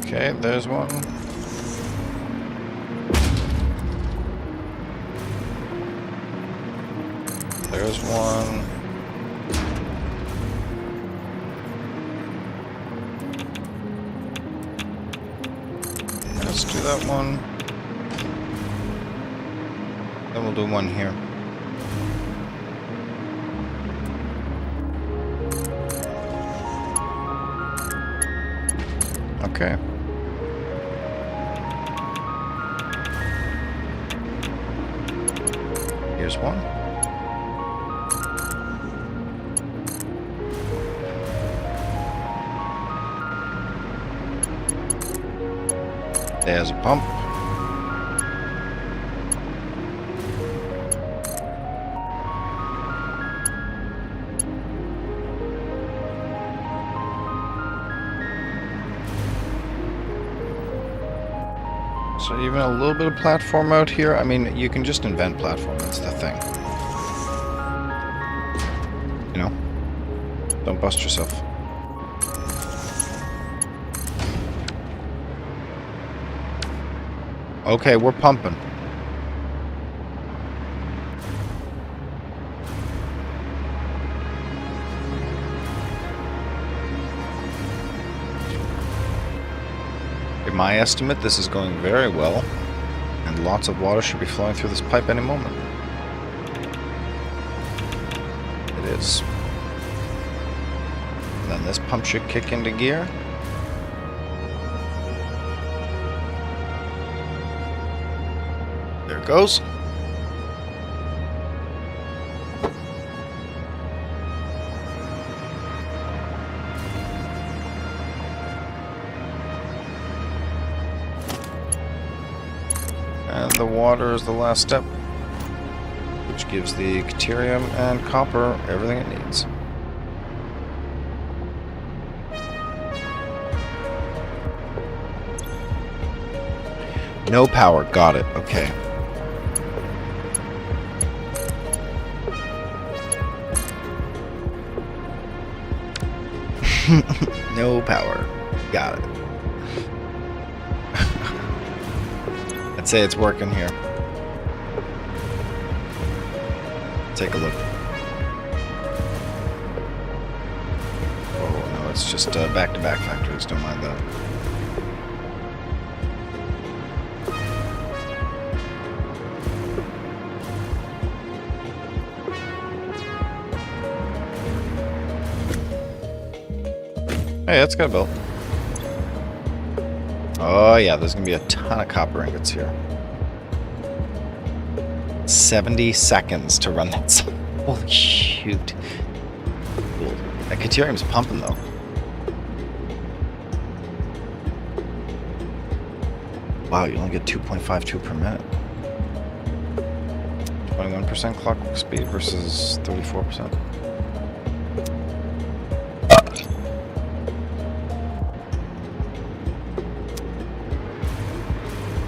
Okay, there's one. there's one. Let's do that one. Then we'll do one here. Okay. Here's one. There's a pump. So even a little bit of platform out here. I mean, you can just invent platform. That's the thing. You know? Don't bust yourself. Okay, we're pumping. In my estimate, this is going very well, and lots of water should be flowing through this pipe any moment. It is. And then this pump should kick into gear. There it goes. And the water is the last step, which gives the deuterium and copper everything it needs. No power, got it, okay. No power, got it. I'd say it's working here. Take a look. Oh no, it's just back-to-back factories, don't mind that. Hey, that's got a belt. Oh yeah, there's gonna be a ton of copper ingots here. 70 seconds to run that. Holy shoot. Cool. That deuterium's pumping though. Wow, you only get 2.52 per minute. 21% clockwork speed versus 34%.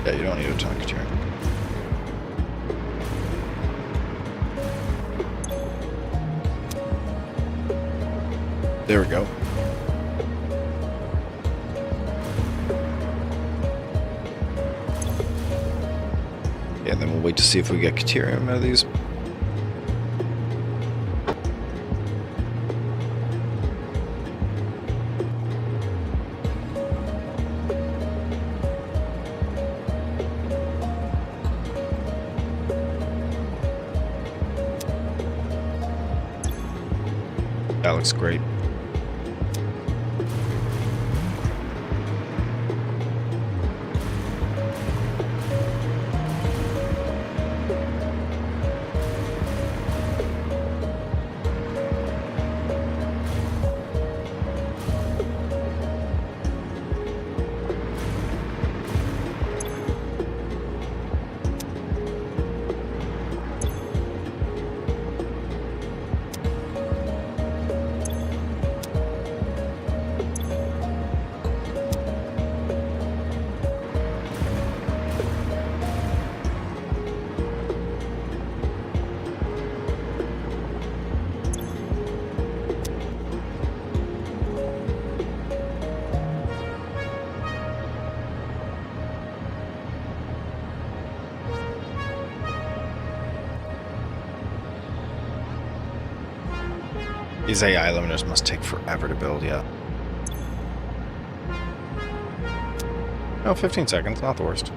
Yeah, you don't need a ton of deuterium. There we go. Yeah, then we'll wait to see if we get deuterium out of these. That looks great. These AI limiters must take forever to build, yeah. Oh, 15 seconds, not the worst.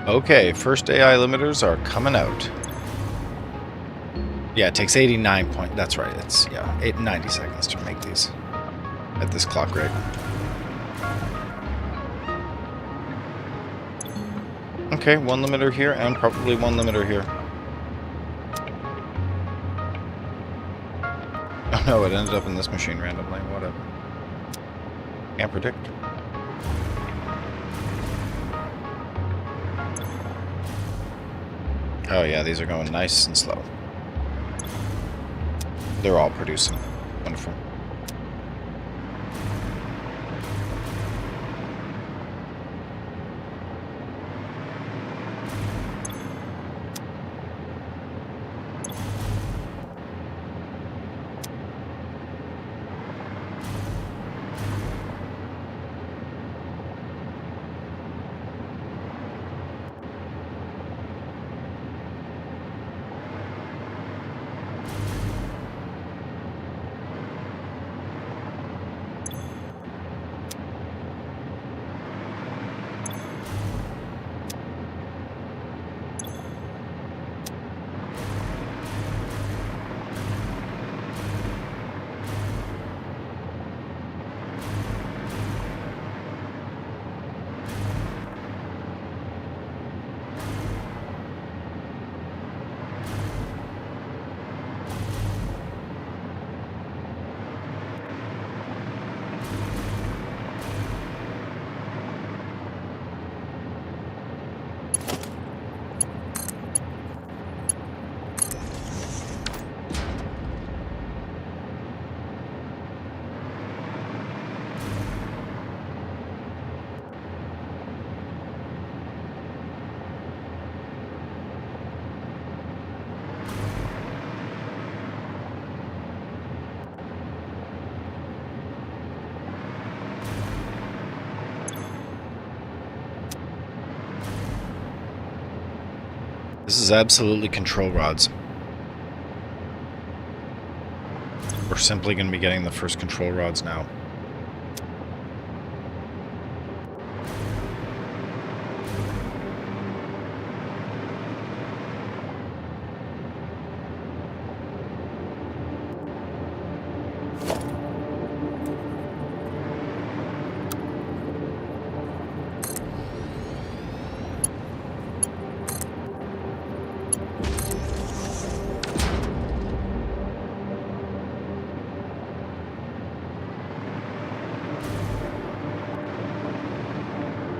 Okay, first AI limiters are coming out. Yeah, it takes 89 point. That's right. It's 90 seconds to make these at this clock rate. Okay, one limiter here and probably one limiter here. Oh no, it ended up in this machine randomly. Whatever. Can't predict. Oh yeah, these are going nice and slow. They're all producing. Wonderful. This is absolutely control rods. We're simply going to be getting the first control rods now.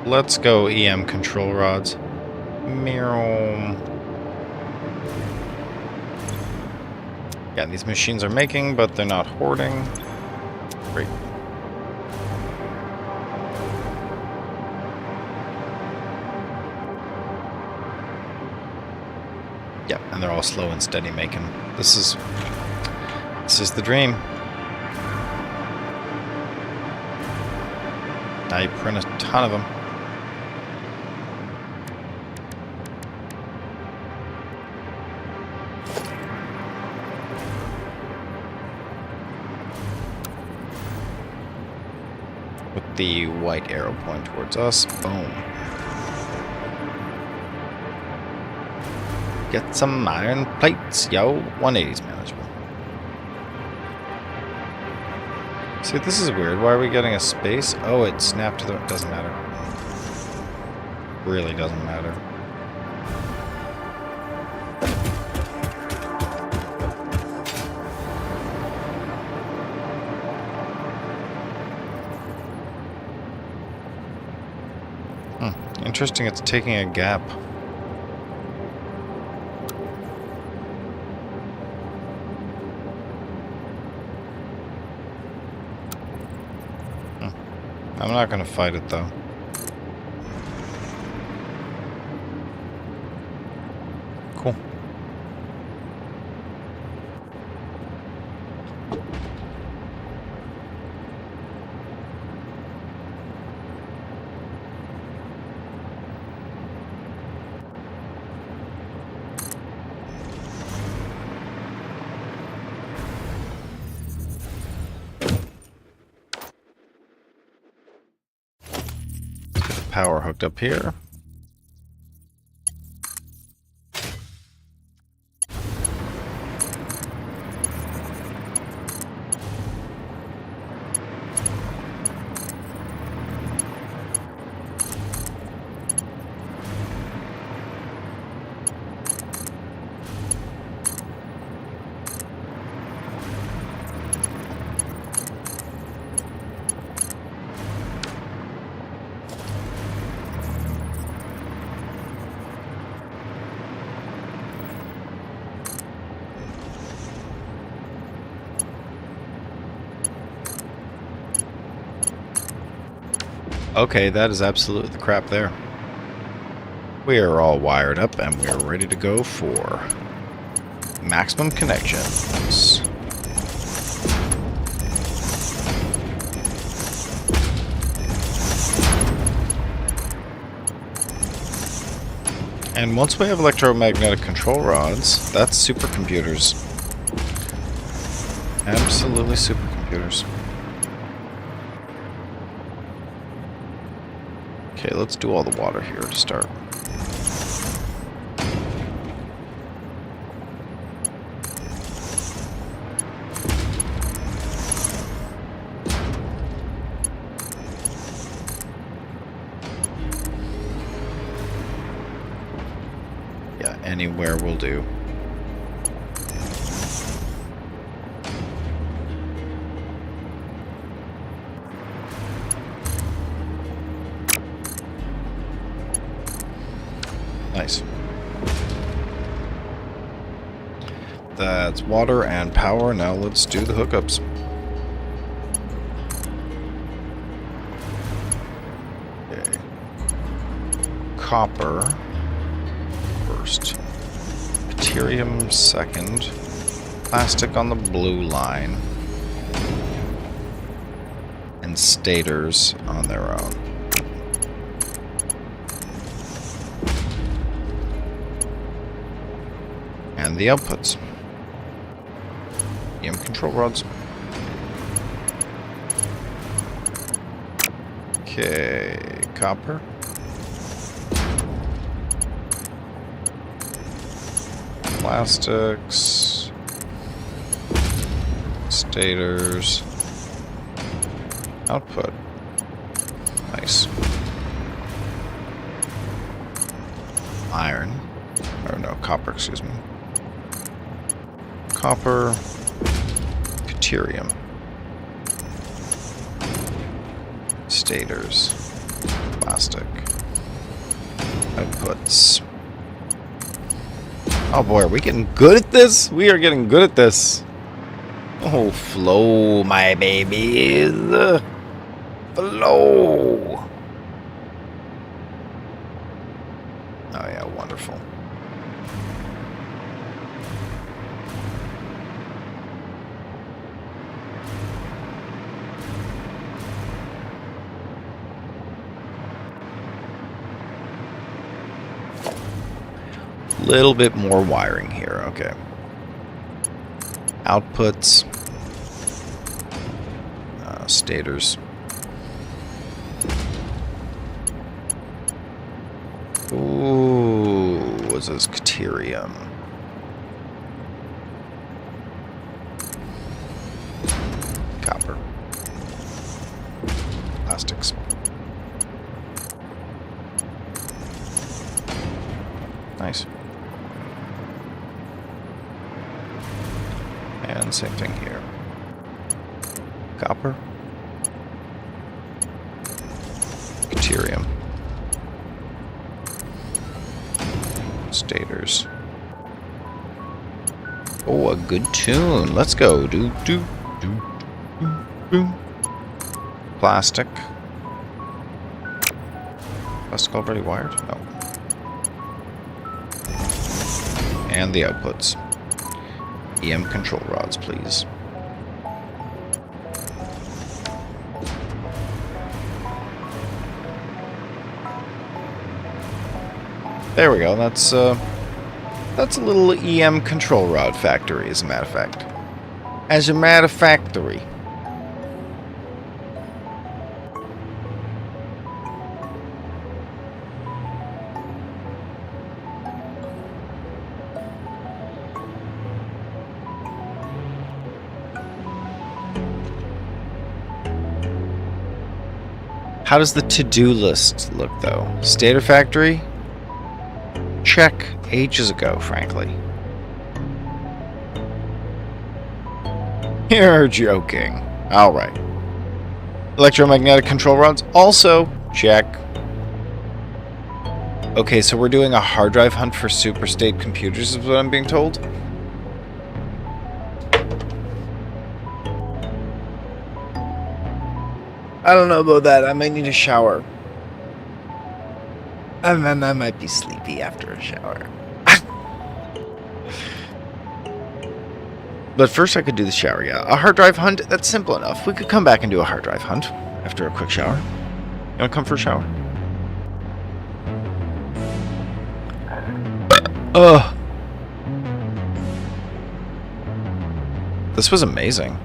Let's go EM control rods. Meow. Yeah, these machines are making, but they're not hoarding. Great. Yep, and they're all slow and steady making. This is the dream. Now you print a ton of them. the white arrow point towards us. Boom. Get some iron plates, yo. 180's manageable. See, this is weird. Why are we getting a space? Oh, it snapped to the... Doesn't matter. Really doesn't matter. Interesting, it's taking a gap. I'm not going to fight it, though. Cool. Power hooked up here. Okay, that is absolutely the crap there. We are all wired up and we are ready to go for maximum connections. And once we have electromagnetic control rods, that's supercomputers. Absolutely supercomputers. Okay, let's do all the water here to start. Yeah, anywhere will do. Nice. That's water and power. Now let's do the hookups. Okay. Copper first. Deuterium second. Plastic on the blue line. And stators on their own. And the outputs. EM control rods. Okay, copper. Plastics. Stators. Output. Nice. Iron. Or no, copper, excuse me. Copper, deuterium, stators, plastic, outputs. Oh boy, are we getting good at this? We are getting good at this. Oh, flow, my babies. Flow. Oh yeah, wonderful. Little bit more wiring here, okay. Outputs, stators, Ooh, what's this? Caterium. Copper. Plastics. Nice. And same thing here. Copper. Caterium. Stators. Oh, a good tune. Let's go. Do, do, do, do, do. Plastic. Plastic already wired? No. And the outputs. EM control rods, please. There we go. That's a little EM control rod factory, as a matter of fact. As a matter of factory. How does the to-do list look, though? Stator factory? Check ages ago, frankly. You're joking. Alright. Electromagnetic control rods? Also, check. Okay, so we're doing a hard drive hunt for superstate computers, is what I'm being told? I don't know about that. I might need a shower. I might be sleepy after a shower. But first I could do the shower, yeah. A hard drive hunt? That's simple enough. We could come back and do a hard drive hunt after a quick shower. You wanna come for a shower? Ugh. This was amazing.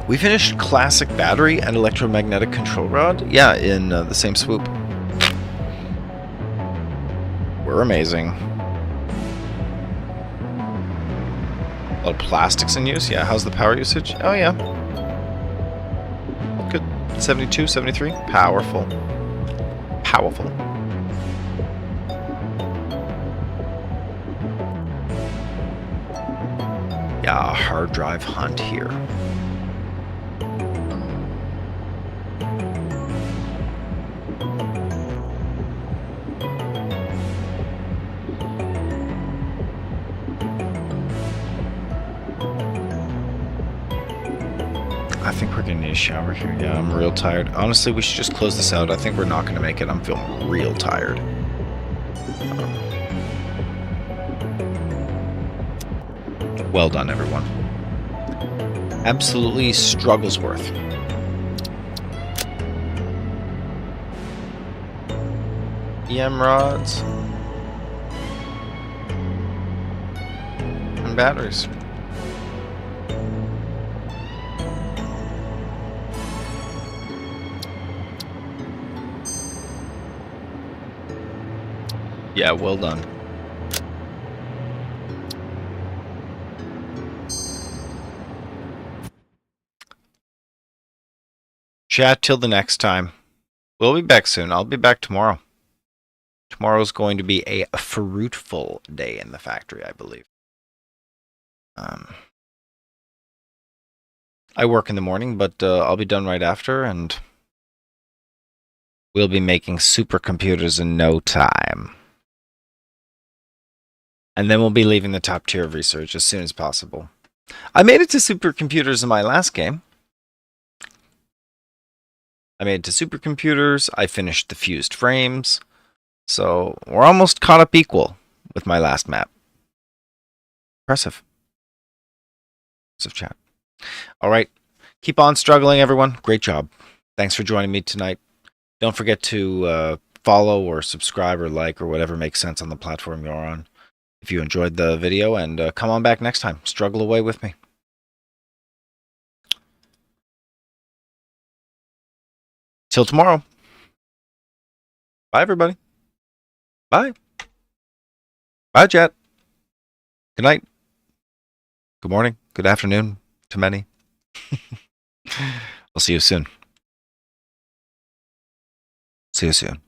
We finished classic battery and electromagnetic control rod? Yeah, in the same swoop. We're amazing. A lot of plastics in use? Yeah, how's the power usage? Oh yeah. Good. 72, 73? Powerful. Powerful. Yeah, hard drive hunt here. I think we're gonna need a shower here. Yeah, I'm real tired. Honestly, we should just close this out. I think we're not gonna make it. I'm feeling real tired. Well done, everyone. Absolutely struggles worth. EM rods. And batteries. Yeah, well done. Chat till the next time. We'll be back soon. I'll be back tomorrow. Tomorrow's going to be a fruitful day in the factory, I believe. I work in the morning, but I'll be done right after, and we'll be making supercomputers in no time. And then we'll be leaving the top tier of research as soon as possible. I made it to supercomputers in my last game. I made it to supercomputers. I finished the fused frames. So we're almost caught up equal with my last map. Impressive. Impressive chat. All right. Keep on struggling, everyone. Great job. Thanks for joining me tonight. Don't forget to follow or subscribe or like or whatever makes sense on the platform you're on. If you enjoyed the video, and come on back next time. Struggle away with me. Till tomorrow. Bye, everybody. Bye. Bye, chat. Good night. Good morning. Good afternoon to many. I'll see you soon. See you soon.